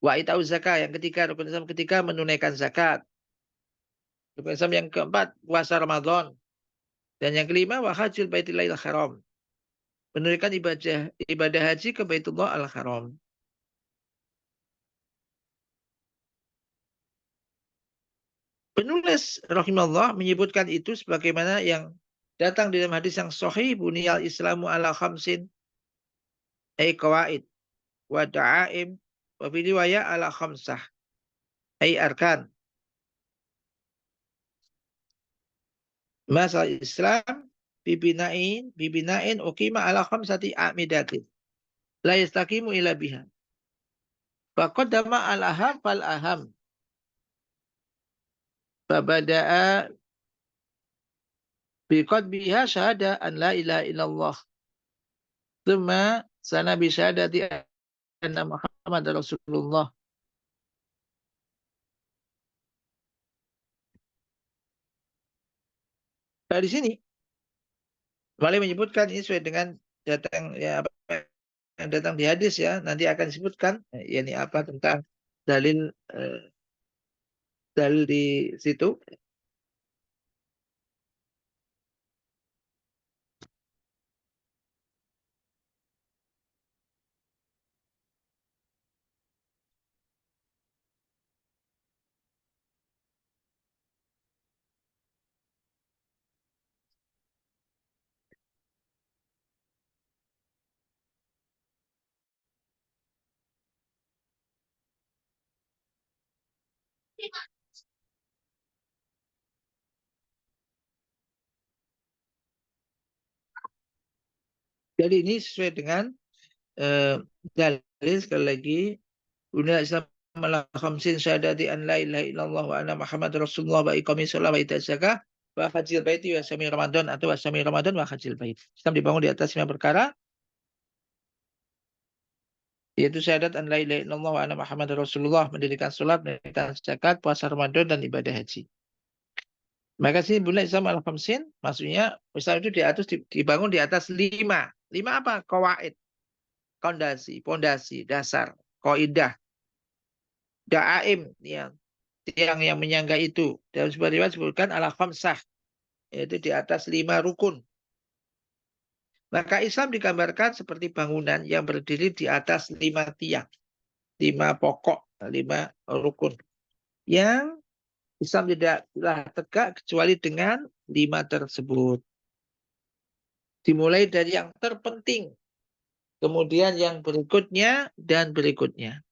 Wa itau zakat, yang ketiga, rukun Islam ketiga menunaikan zakat. Rukun Islam yang keempat puasa Ramadan. Dan yang kelima wa hajjul baitillahil haram. Menunaikan ibadah haji ke Baitullah al-Haram. Penulis rahimahullah menyebutkan itu sebagaimana yang datang dalam hadis yang sahih, buniyal islamu ala khamsin ay qawaid wa da'aim wa fi riwayah ala khamsah ay arkan. Masa Islam bibinain uqima ala khamsati amidatin la yastaqimu ila biha. Faqaddama al-aham fal aham. Fabada'a biqadbiha syahada an la ilaha illallah. Tsumma sana bi syahadati anna Muhammad Rasulullah. Nah, di sini Malik menyebutkan ini sesuai dengan datang ya apa yang datang di hadis ya, nanti akan disebutkan yakni apa tentang dalil dalil di situ. Jadi ini sesuai dengan dalil sekali lagi Dunia Islam ala khamsin syahadati an la ilaha illallah wa anna Muhammad Rasulullah wa iqamis shalah wa ita'iz zakah wa hajjil baiti wa sami Ramadan atau wa sami Ramadan wa hajjil bait. Islam dibangun di atas 5 perkara, yaitu syahadat an la ilaha illallah wa anna Muhammad Rasulullah, mendirikan salat, mendirikan zakat, puasa Ramadan dan ibadah haji. Maka sini bulan Islam ala khamsin, maksudnya Islam itu dibangun di atas 5. 5 apa? Qawaid, pondasi, dasar, kaidah, da'aim yang menyangga itu. Dalam sebuah riwayat disebutkan ala khamsah, yaitu di atas 5 rukun. Maka Islam digambarkan seperti bangunan yang berdiri di atas 5 tiang, 5 pokok, 5 rukun. Yang Islam tidaklah tegak kecuali dengan 5 tersebut. Dimulai dari yang terpenting, kemudian yang berikutnya dan berikutnya.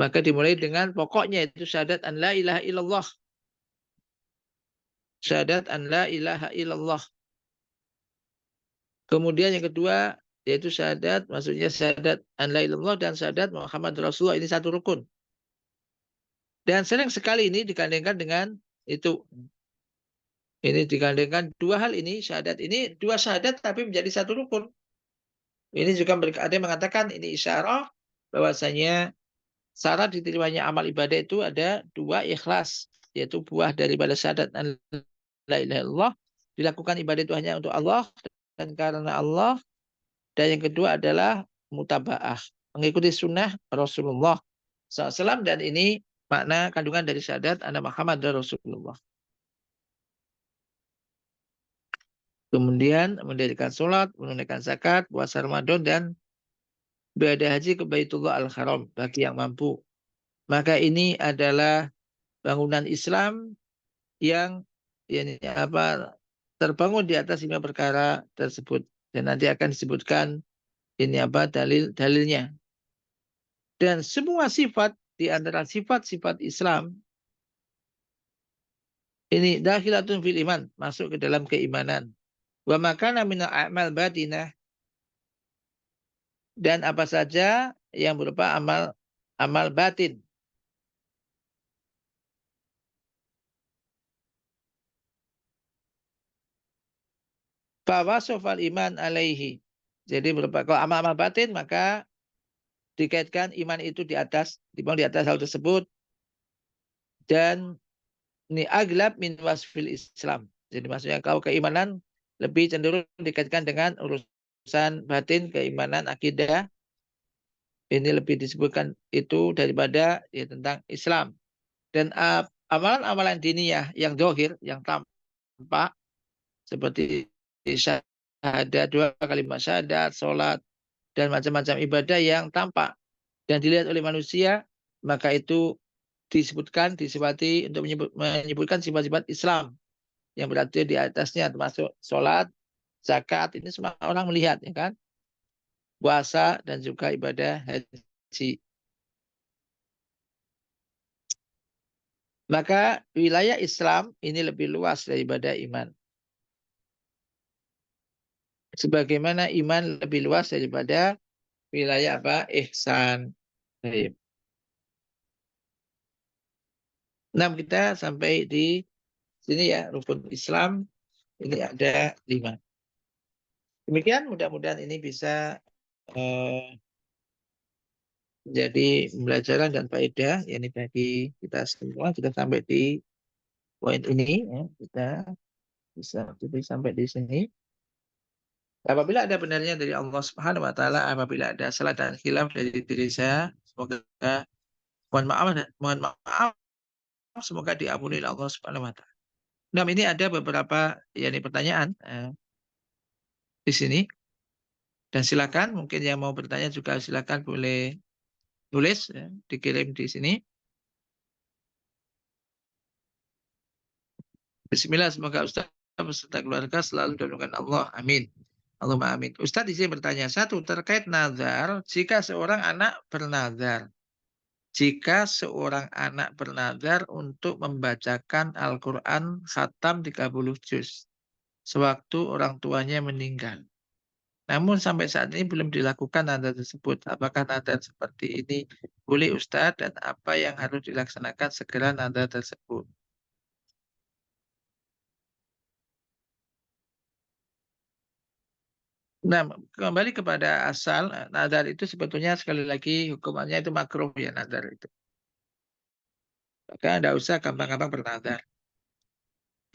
Maka dimulai dengan pokoknya, itu syahadat an la ilaha illallah. Syahadat an la ilaha illallah. Kemudian yang kedua, yaitu syahadat, maksudnya syahadat an la ilaha illallah dan syahadat Muhammad Rasulullah, ini satu rukun. Dan sering sekali ini digandengkan dengan itu. Ini digandengkan dua hal ini, syahadat ini, dua syahadat tapi menjadi satu rukun. Ini juga ada yang mengatakan ini isyarah bahwasanya syarat diterimanya amal ibadah itu ada dua, ikhlas, yaitu buah daripada syahadat an la ilaha illallah, dilakukan ibadah itu hanya untuk Allah dan karena Allah. Dan yang kedua adalah mutabaah, mengikuti sunnah Rasulullah SAW, dan ini makna kandungan dari syahadat anna Muhammad Rasulullah. Kemudian mendirikan sholat, menunaikan zakat, puasa Ramadan, dan ibadah haji ke Baitullah al-Haram bagi yang mampu. Maka ini adalah bangunan Islam yang terbangun di atas 5 perkara tersebut. Dan nanti akan disebutkan ini dalilnya. Dan semua sifat di antara sifat-sifat Islam ini dakhilatun fil iman, masuk ke dalam keimanan. Wa makana minal a'mal batinah, dan apa saja yang berupa amal amal batin. Fawasofal iman alaihi. Jadi kalau amal-amal batin maka dikaitkan iman itu di atas, di atas hal tersebut, dan ini aglab min wasfil Islam. Jadi maksudnya kalau keimanan lebih cenderung dikaitkan dengan urusan batin, keimanan, akidah. Ini lebih disebutkan itu daripada ya, tentang Islam. Dan amalan-amalan diniyah yang dohir, yang tampak, seperti syahadat, 2 kalimat syahadat, sholat, dan macam-macam ibadah yang tampak dan dilihat oleh manusia, maka itu disebutkan, disifati untuk menyebutkan sifat-sifat Islam yang berarti di atasnya, termasuk sholat, zakat, ini semua orang melihat, ya kan? Puasa dan juga ibadah haji. Maka wilayah Islam ini lebih luas daripada iman. Sebagaimana iman lebih luas daripada wilayah apa? Ihsan. Baik. Nah, kita sampai di sini ya, rukun Islam ini ada 5. Demikian, mudah-mudahan ini bisa menjadi pembelajaran dan faedah yakni bagi kita semua. Kita sampai di poin ini ya, kita bisa sampai di sini. Apabila ada benarnya dari Allah Subhanahu wa taala, apabila ada salah dan khilaf dari diri saya, semoga mohon maaf, semoga diampuni oleh Allah Subhanahu wa taala. Nah, ini ada beberapa yakni pertanyaan di sini, dan silakan mungkin yang mau bertanya juga silakan boleh tulis ya, dikirim di sini. Bismillah, semoga Ustaz beserta keluarga selalu dilindungi Allah. Amin. Allahumma amin. Ustaz di sini bertanya, 1, terkait nazar, jika seorang anak bernazar. Jika seorang anak bernazar untuk membacakan Al-Quran khatam 30 juz sewaktu orang tuanya meninggal. Namun sampai saat ini belum dilakukan nazar tersebut. Apakah nazar seperti ini boleh Ustaz, dan apa yang harus dilaksanakan segera nazar tersebut? Nah, kembali kepada asal, nazar itu sebetulnya sekali lagi hukumannya itu makruh ya, nazar itu. Maka tidak usah gampang-gampang bernazar.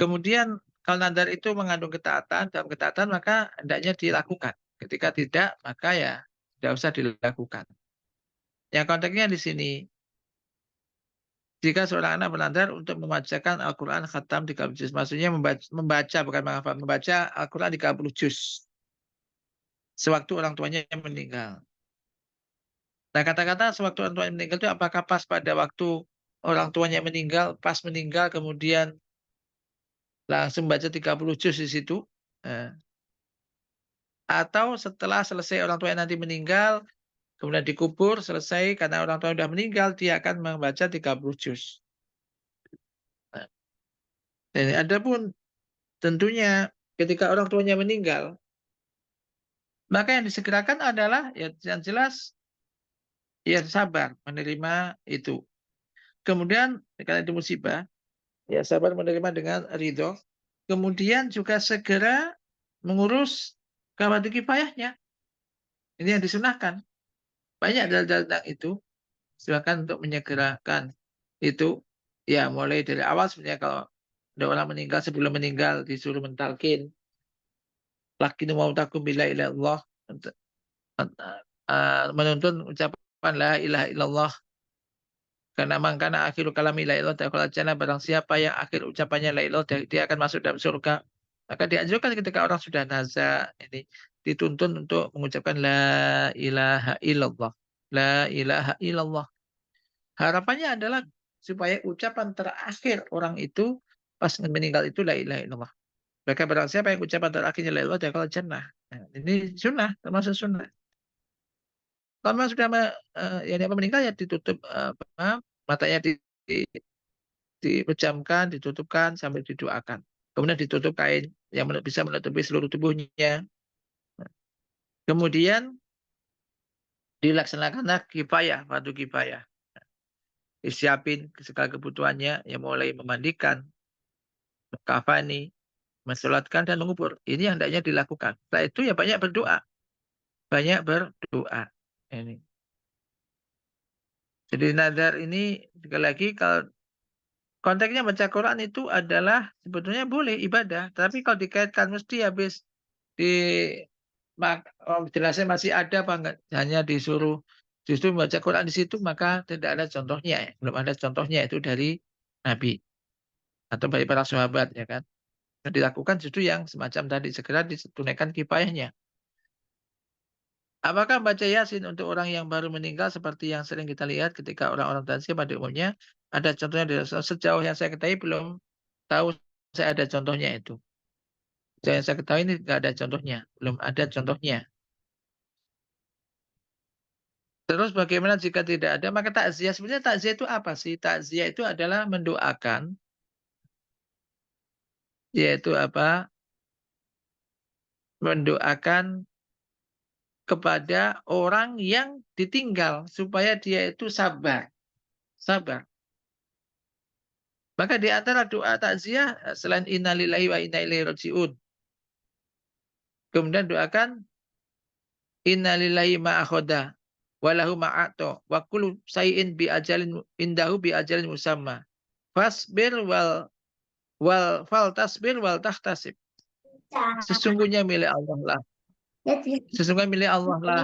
Kemudian kalau nazar itu mengandung ketaatan, dalam ketaatan maka hendaknya dilakukan. Ketika tidak, maka ya tidak usah dilakukan. Yang konteksnya di sini, jika seorang anak bernazar untuk membacakan Al-Quran khatam 30 juz, maksudnya membaca bukan menghafal, membaca Al-Quran 30 juz sewaktu orang tuanya meninggal. Nah, kata-kata sewaktu orang tuanya meninggal itu apakah pas pada waktu orang tuanya meninggal, pas meninggal kemudian langsung baca 30 juz di situ? Atau setelah selesai orang tuanya nanti meninggal, kemudian dikubur, selesai karena orang tua sudah meninggal, dia akan membaca 30 juz. Nah, adapun tentunya ketika orang tuanya meninggal, maka yang disegerakan adalah ya yang jelas ya sabar menerima itu. Kemudian karena itu musibah, ya sabar menerima dengan ridho. Kemudian juga segera mengurus fardu kifayahnya. Ini yang disunahkan. Banyak dalil-dalil tentang itu. Silakan untuk menyegerakan itu. Ya, mulai dari awal sebenarnya kalau ada orang meninggal, sebelum meninggal disuruh mentalkin. Lakinu mautakum bila ilallah. Menuntun ucapan la ilaha illallah. Karena mangkana akhiru kalami la ilallah dakhala jannah, barang siapa yang akhir ucapannya la ilallah dia akan masuk dalam surga. Maka dianjurkan ketika orang sudah nazar ini dituntun untuk mengucapkan la ilaha illallah. La ilaha illallah. Harapannya adalah supaya ucapan terakhir orang itu pas meninggal itu la ilaha illallah. Maka barang siapa yang ucapan terakhirnya la ilaha illallah dakhala jannah. Nah, ini sunnah, termasuk sunnah. Kalau memang sudah yang meninggal ya ditutup matanya dipejamkan, ditutupkan sambil didoakan. Kemudian ditutup kain yang bisa menutupi seluruh tubuhnya. Kemudian dilaksanakanlah kifayah, fardu kifayah. disiapin segala kebutuhannya, ya mulai memandikan, mengkafani, mensolatkan dan mengubur. Ini yang hendaknya dilakukan. Setelah itu ya banyak berdoa. Banyak berdoa. Ini. Jadi nazar ini sekali lagi kalau konteksnya baca Quran itu adalah sebetulnya boleh ibadah, tapi kalau dikaitkan mesti habis di jelasnya masih ada apa enggak, hanya disuruh justru membaca Quran di situ maka tidak ada contohnya, ya. Belum ada contohnya itu dari Nabi atau dari para sahabat ya kan. Yang dilakukan justru yang semacam tadi segera ditunaikan kifayahnya. Apakah baca Yasin untuk orang yang baru meninggal seperti yang sering kita lihat ketika orang-orang lansia pada umumnya ada contohnya dari Rasulullah? Sejauh yang saya ketahui belum tahu saya ada contohnya itu. Sejauh yang saya ketahui ini tidak ada contohnya, belum ada contohnya. Terus bagaimana jika tidak ada? Maka takziah, sebenarnya takziah itu apa sih? Takziah itu adalah mendoakan, yaitu apa? Mendoakan kepada orang yang ditinggal supaya dia itu sabar. Sabar. Maka di antara doa takziah selain innalillahi wa inna ilaihi rajiun. Kemudian doakan innalillahi ma akhadha wa lahu ma a'ta wa kullu syai'in bi ajalin indahu bi ajalin musamma. Fasbir wal fal tasbir wal tahtasib. Sesungguhnya milik Allah lah. Sesungguhnya milik Allah lah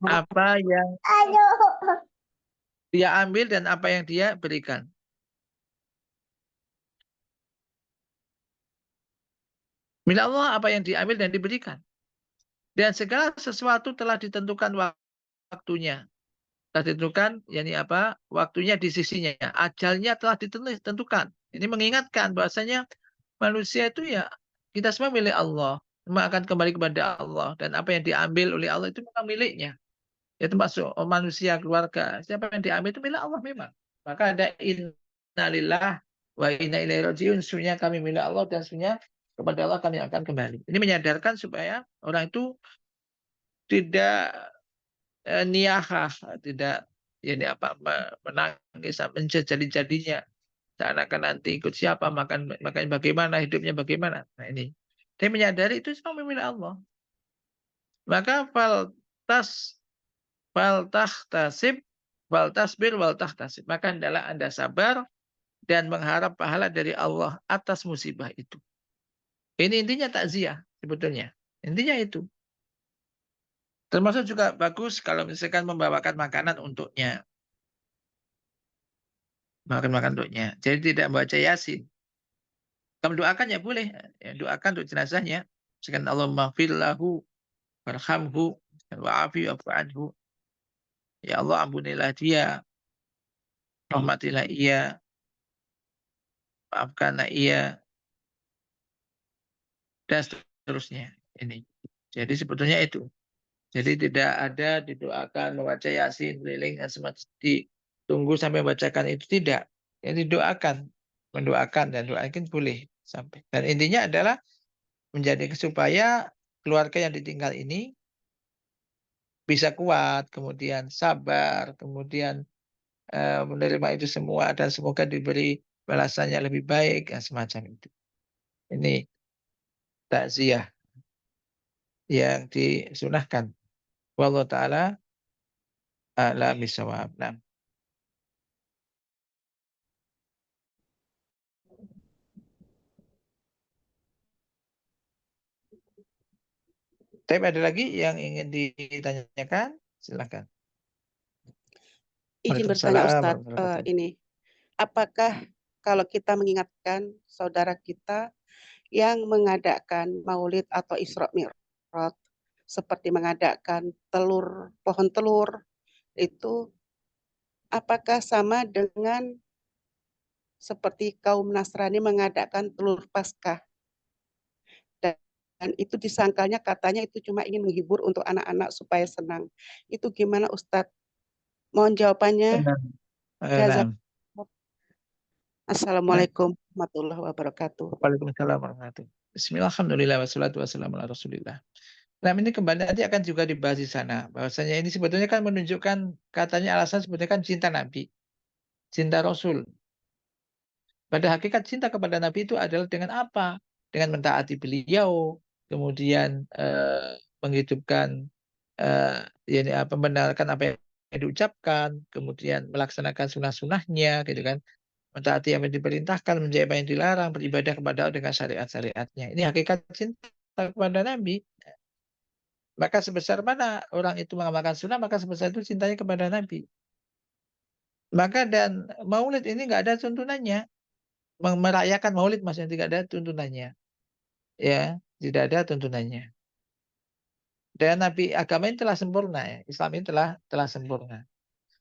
apa yang dia ambil dan apa yang dia berikan. Milik Allah apa yang diambil dan diberikan. Dan segala sesuatu telah ditentukan waktunya. Telah ditentukan, yakni apa? Waktunya di sisinya. Ajalnya telah ditentukan. Ini mengingatkan bahwasanya manusia itu ya kita semua milik Allah. Semua akan kembali kepada Allah. Dan apa yang diambil oleh Allah itu memang miliknya. Ya termasuk manusia, keluarga. Siapa yang diambil itu milik Allah memang. Maka ada innalillah wa inna ilaihi rajiun. Sesungguhnya kami milik Allah dan sesungguhnya kepada Allah kami akan kembali. Ini menyadarkan supaya orang itu tidak niyahah, tidak ini apa menangis menjadi-jadinya. Seakan nanti ikut siapa makan bagaimana hidupnya bagaimana. Nah ini. Dia menyadari itu semua milik Allah. Maka fal tahtasib wal tasbir wal tahtasib. Maka hendaklah Anda sabar dan mengharap pahala dari Allah atas musibah itu. Ini intinya takziah sebetulnya. Intinya itu. Termasuk juga bagus kalau misalkan membawakan makanan untuknya. Makan untuknya. Jadi tidak membaca Yasin. Kalau doakan ya boleh. Ya, doakan untuk jenazahnya. Misalkan Allahumma lahu warhamhu wa'afi wa'fu anhu. Ya Allah ampunilah dia. Rahmatilah ia. Maafkanlah ia. Dan seterusnya. Ini. Jadi sebetulnya itu. Jadi tidak ada didoakan membaca Yasin keliling dan semacam ditunggu sampai membacakan itu tidak. Jadi doakan, mendoakan dan doakan boleh sampai. Dan intinya adalah menjadi supaya keluarga yang ditinggal ini bisa kuat, kemudian sabar, kemudian menerima itu semua dan semoga diberi balasannya lebih baik dan semacam itu. Ini takziah yang disunahkan. Wallahu taala a'lam bishawab. Nah, tapi ada lagi yang ingin ditanyakan? Silakan. Izin bertanya Waalaikumsalam Ustadz, warahmatullahi wabarakatuh. ini apakah kalau kita mengingatkan saudara kita yang mengadakan maulid atau Isra Mi'raj seperti mengadakan pohon telur itu apakah sama dengan seperti kaum Nasrani mengadakan telur Paskah dan itu disangkalnya katanya itu cuma ingin menghibur untuk anak-anak supaya senang. Itu gimana Ustadz? Mohon jawabannya. Nah, Assalamualaikum warahmatullahi wabarakatuh. Waalaikumsalam warahmatullahi wabarakatuh. Bismillah, alhamdulillah, wassalatu wassalamu ala rasulillah. Nah ini kembali nanti akan juga dibahas di sana. Bahwasanya ini sebetulnya kan menunjukkan katanya alasan sebetulnya kan cinta Nabi. cinta Rasul. Pada hakikat cinta kepada Nabi itu adalah dengan apa? Dengan mentaati beliau, kemudian menghidupkan, yakni membenarkan apa yang diucapkan, kemudian melaksanakan sunnah-sunnahnya, gitu kan. Mentaati apa yang diperintahkan, menjauhi apa yang dilarang, beribadah kepada Allah dengan syariat-syariatnya. Ini hakikat cinta kepada Nabi. Maka sebesar mana orang itu mengamalkan sunnah, maka sebesar itu cintanya kepada Nabi. Maka dan maulid ini nggak ada tuntunannya. Merayakan maulid maksudnya tidak ada tuntunannya. Ya, tidak ada tuntunannya. Dan Nabi agama ini telah sempurna ya. Islam ini telah sempurna.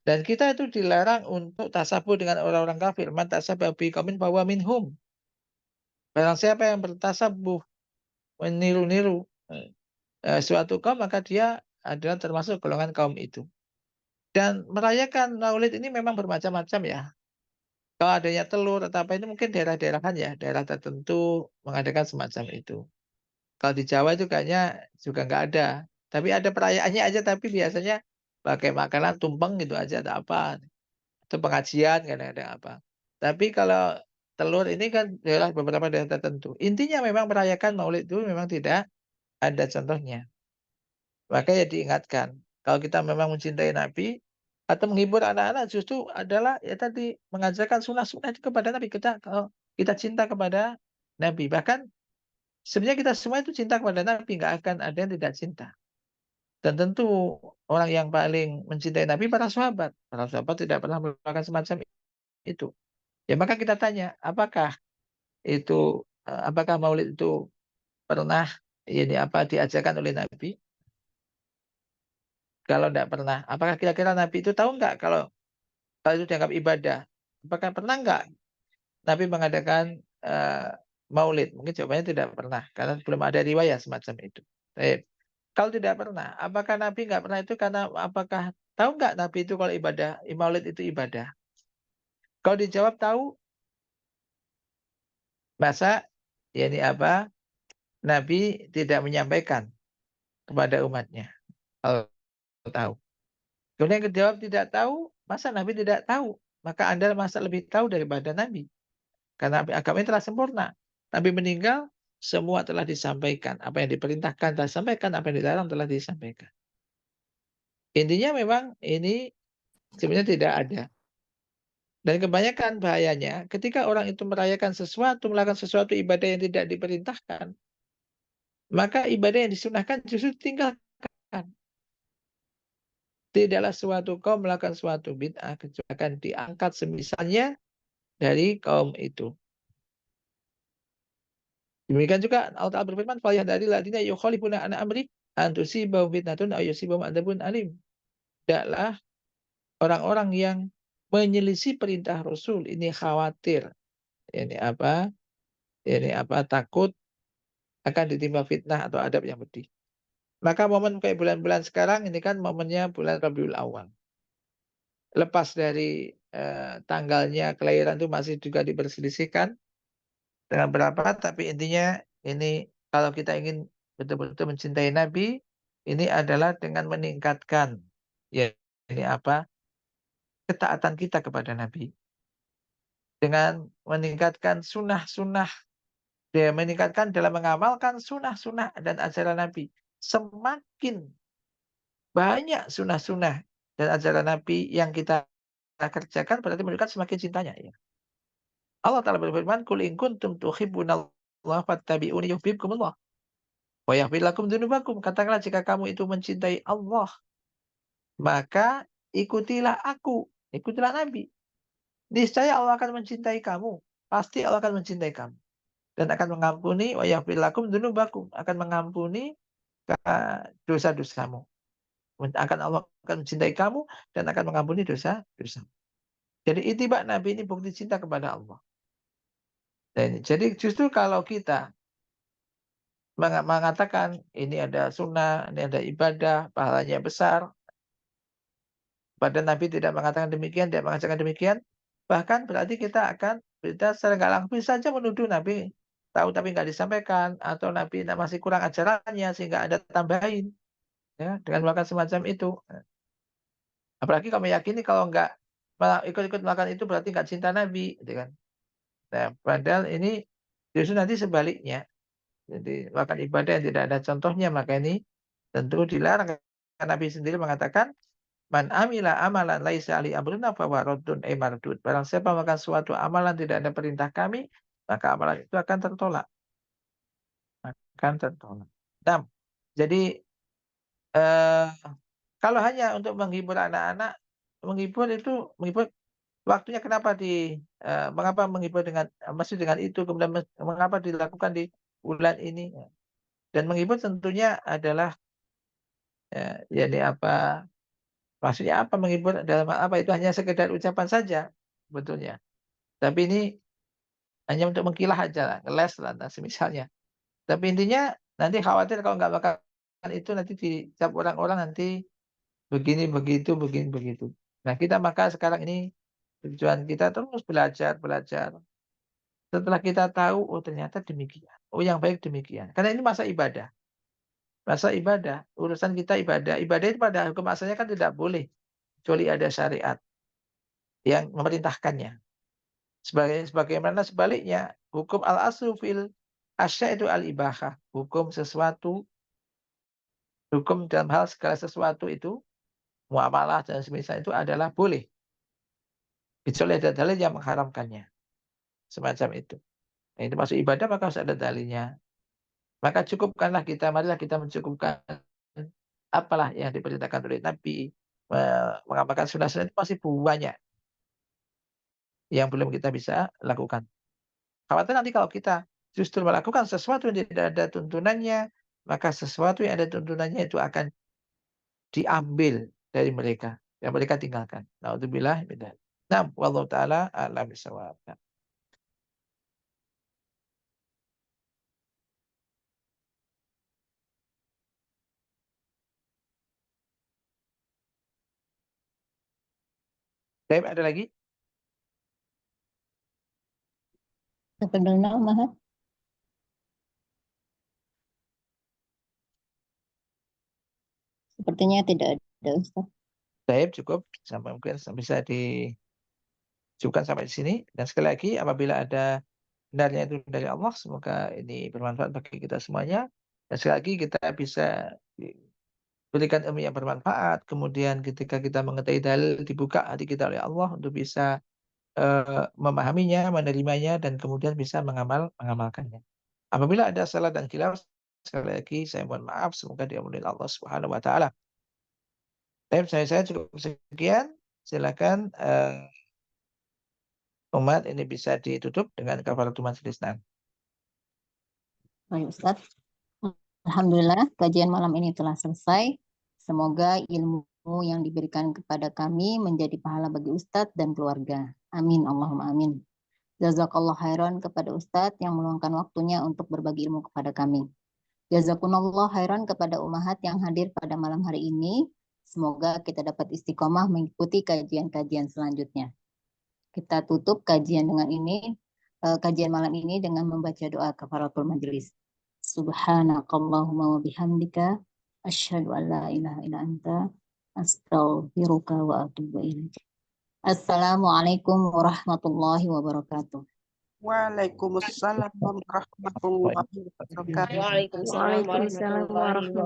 Dan kita itu dilarang untuk tasabuh dengan orang-orang kafir. Man tasabbaha biqaumin fahuwa minhum. Barang siapa yang bertasabuh, meniru-niru suatu kaum, maka dia adalah termasuk golongan kaum itu. Dan merayakan maulid ini memang bermacam-macam ya. Kalau adanya telur atau apa ini mungkin daerah-daerahan ya, daerah tertentu mengadakan semacam itu. Kalau di Jawa itu kayaknya juga nggak ada. Tapi ada perayaannya aja, tapi biasanya pakai makanan tumpeng gitu aja atau apa. Atau pengajian kadang-kadang apa. Tapi kalau telur ini kan daerah beberapa daerah tertentu. Intinya memang merayakan maulid itu memang tidak ada contohnya. Maka ya diingatkan, kalau kita memang mencintai Nabi atau menghibur anak-anak justru adalah ya tadi mengajarkan sunnah-sunnah itu kepada Nabi. Kalau kita cinta kepada Nabi, bahkan sebenarnya kita semua itu cinta kepada Nabi, nggak akan ada yang tidak cinta. Dan tentu orang yang paling mencintai Nabi para sahabat. Para sahabat tidak pernah melakukan semacam itu. Ya maka kita tanya, apakah Maulid itu pernah diajarkan oleh Nabi? Kalau tidak pernah, apakah kira-kira Nabi itu tahu nggak kalau itu dianggap ibadah? Apakah pernah nggak Nabi mengadakan Maulid? Mungkin jawabannya tidak pernah, karena belum ada riwayat semacam itu. Baik. Kalau tidak pernah, apakah Nabi nggak pernah itu karena apakah tahu nggak Nabi itu kalau ibadah, Maulid itu ibadah? Kalau dijawab tahu, masa Nabi tidak menyampaikan kepada umatnya kalau tahu. Kemudian yang dijawab tidak tahu, masa Nabi tidak tahu? Maka Anda masa lebih tahu daripada Nabi. Karena agama telah sempurna. Nabi meninggal, semua telah disampaikan. Apa yang diperintahkan telah disampaikan, apa yang dilarang telah disampaikan. Intinya memang ini sebenarnya tidak ada. Dan kebanyakan bahayanya, ketika orang itu merayakan sesuatu, melakukan sesuatu ibadah yang tidak diperintahkan, maka ibadah yang disunahkan justru tinggalkan. Tidaklah suatu kaum melakukan suatu bid'ah, kecuali akan diangkat semisalnya dari kaum itu. Demikian juga Allah Ta'ala berfirman, "Falyahdharil ladzina yukhalifuna an amri an tusibahum fitnatun aw yusibahum adzabun alim." Tidaklah orang-orang yang menyelisih perintah Rasul ini khawatir, takut akan ditimpa fitnah atau adab yang pedih. Maka momen kayak bulan-bulan sekarang ini kan momennya bulan Rabiul Awal. Lepas dari tanggalnya kelahiran itu masih juga diperselisihkan dengan berapa, tapi intinya ini kalau kita ingin betul-betul mencintai Nabi, ini adalah dengan meningkatkan ketaatan kita kepada Nabi. Dengan meningkatkan sunnah-sunnah, meningkatkan dalam mengamalkan sunnah-sunnah dan ajaran Nabi. Semakin banyak sunnah-sunnah dan ajaran Nabi yang kita kerjakan, berarti menunjukkan semakin cintanya. Ya. Allah Ta'ala berfirman, "Qul in kuntum tuhibbunallaha fattabi'uni yuhibbukumullah wa yaghfir lakum dzunubakum." Katakanlah jika kamu itu mencintai Allah, maka ikutilah aku, ikutilah Nabi. Niscaya Allah akan mencintai kamu. Pasti Allah akan mencintai kamu. Dan akan mengampuni wa yaghfir lakum dzunubakum, akan mengampuni dosa-dosamu. Allah akan mencintai kamu dan akan mengampuni dosa-dosamu. Jadi ittiba Nabi ini bukti cinta kepada Allah. Jadi justru kalau kita mengatakan ini ada sunnah, ini ada ibadah, pahalanya besar, pada Nabi tidak mengatakan demikian, tidak mengajarkan demikian, bahkan berarti kita secara nggak langsung saja menuduh Nabi tahu tapi nggak disampaikan, atau Nabi masih kurang ajarannya sehingga ada tambahin, ya, dengan melakukan semacam itu. Apalagi kalau meyakini kalau nggak ikut-ikut melakukan itu berarti nggak cinta Nabi, gitu kan. Nah, padahal ini justru nanti sebaliknya. Jadi melakukan ibadah yang tidak ada contohnya, maka ini tentu dilarang. Karena Nabi sendiri mengatakan, man amila amalan laisa ali amruna fahuwa raddun ay mardud. Barang siapa melakukan suatu amalan tidak ada perintah kami, maka amalan itu akan tertolak. Nah, jadi kalau hanya untuk menghibur anak-anak, menghibur waktunya kenapa mengapa menghibur masih dengan itu, kemudian mengapa dilakukan di bulan ini? Dan menghibur tentunya adalah maksudnya apa menghibur dalam apa? Itu hanya sekedar ucapan saja sebetulnya. Tapi ini hanya untuk mengkilah aja, ngeles lah, misalnya. Tapi intinya nanti khawatir kalau nggak makan itu nanti dicap orang-orang nanti begini begitu. Nah, kita maka sekarang ini tujuan kita terus belajar. Setelah kita tahu, oh ternyata demikian. Oh yang baik demikian. Karena ini masa ibadah. Urusan kita ibadah. Ibadah itu pada hukum asalnya kan tidak boleh. Kecuali ada syariat yang memerintahkannya. Sebagaimana sebaliknya, hukum al-aslu fil asya itu al-ibahah. Hukum dalam hal segala sesuatu itu, muamalah dan semisal itu adalah boleh. Kecuali ada dalil yang mengharamkannya. Semacam itu. Nah, itu masuk ibadah maka harus ada dalilnya. Maka marilah kita mencukupkan apalah yang diperintahkan oleh Nabi, mengamalkan sunnah-sunnah itu masih banyak yang belum kita bisa lakukan. Khawatir nanti kalau kita justru melakukan sesuatu yang tidak ada tuntunannya, maka sesuatu yang ada tuntunannya itu akan diambil dari mereka, yang mereka tinggalkan. Na'udzubillah min dzalik. Nah, wallahu taala a'lam bishawab. Baik, ada lagi? Sebenarnya Mahat. Sepertinya tidak ada, Ustaz. Baik, cukup sampai mungkin bisa dicukupkan sampai di sini. Dan sekali lagi, apabila ada benarnya itu dari Allah, semoga ini bermanfaat bagi kita semuanya. Dan sekali lagi kita bisa berikan ilmu yang bermanfaat. Kemudian ketika kita mengetahui dalil, dibuka hati kita oleh Allah untuk bisa memahaminya, menerimanya, dan kemudian bisa mengamalkannya. Apabila ada salah dan khilaf, sekali lagi saya mohon maaf, semoga diampuni Allah Subhanahu wa taala. Baik, saya cukup sekian. Silakan umat ini bisa ditutup dengan kafaratul majlis. Baik, Ustaz. Alhamdulillah, kajian malam ini telah selesai. Semoga ilmu yang diberikan kepada kami menjadi pahala bagi Ustadz dan keluarga. Amin, Allahumma amin. Jazakallah khairan kepada Ustadz yang meluangkan waktunya untuk berbagi ilmu kepada kami. Jazakumullah khairan kepada ummahat yang hadir pada malam hari ini. Semoga kita dapat istiqomah mengikuti kajian-kajian selanjutnya. Kita tutup kajian malam ini dengan membaca doa kafaratul majlis. Subhanakallahumma wa bihamdika asyhadu an la ilaha illa anta astaghfiruka wa atubu ilaik. Assalamualaikum warahmatullahi wabarakatuh. Waalaikumsalam warahmatullahi wabarakatuh. Waalaikumsalam warahmatullahi wabarakatuh.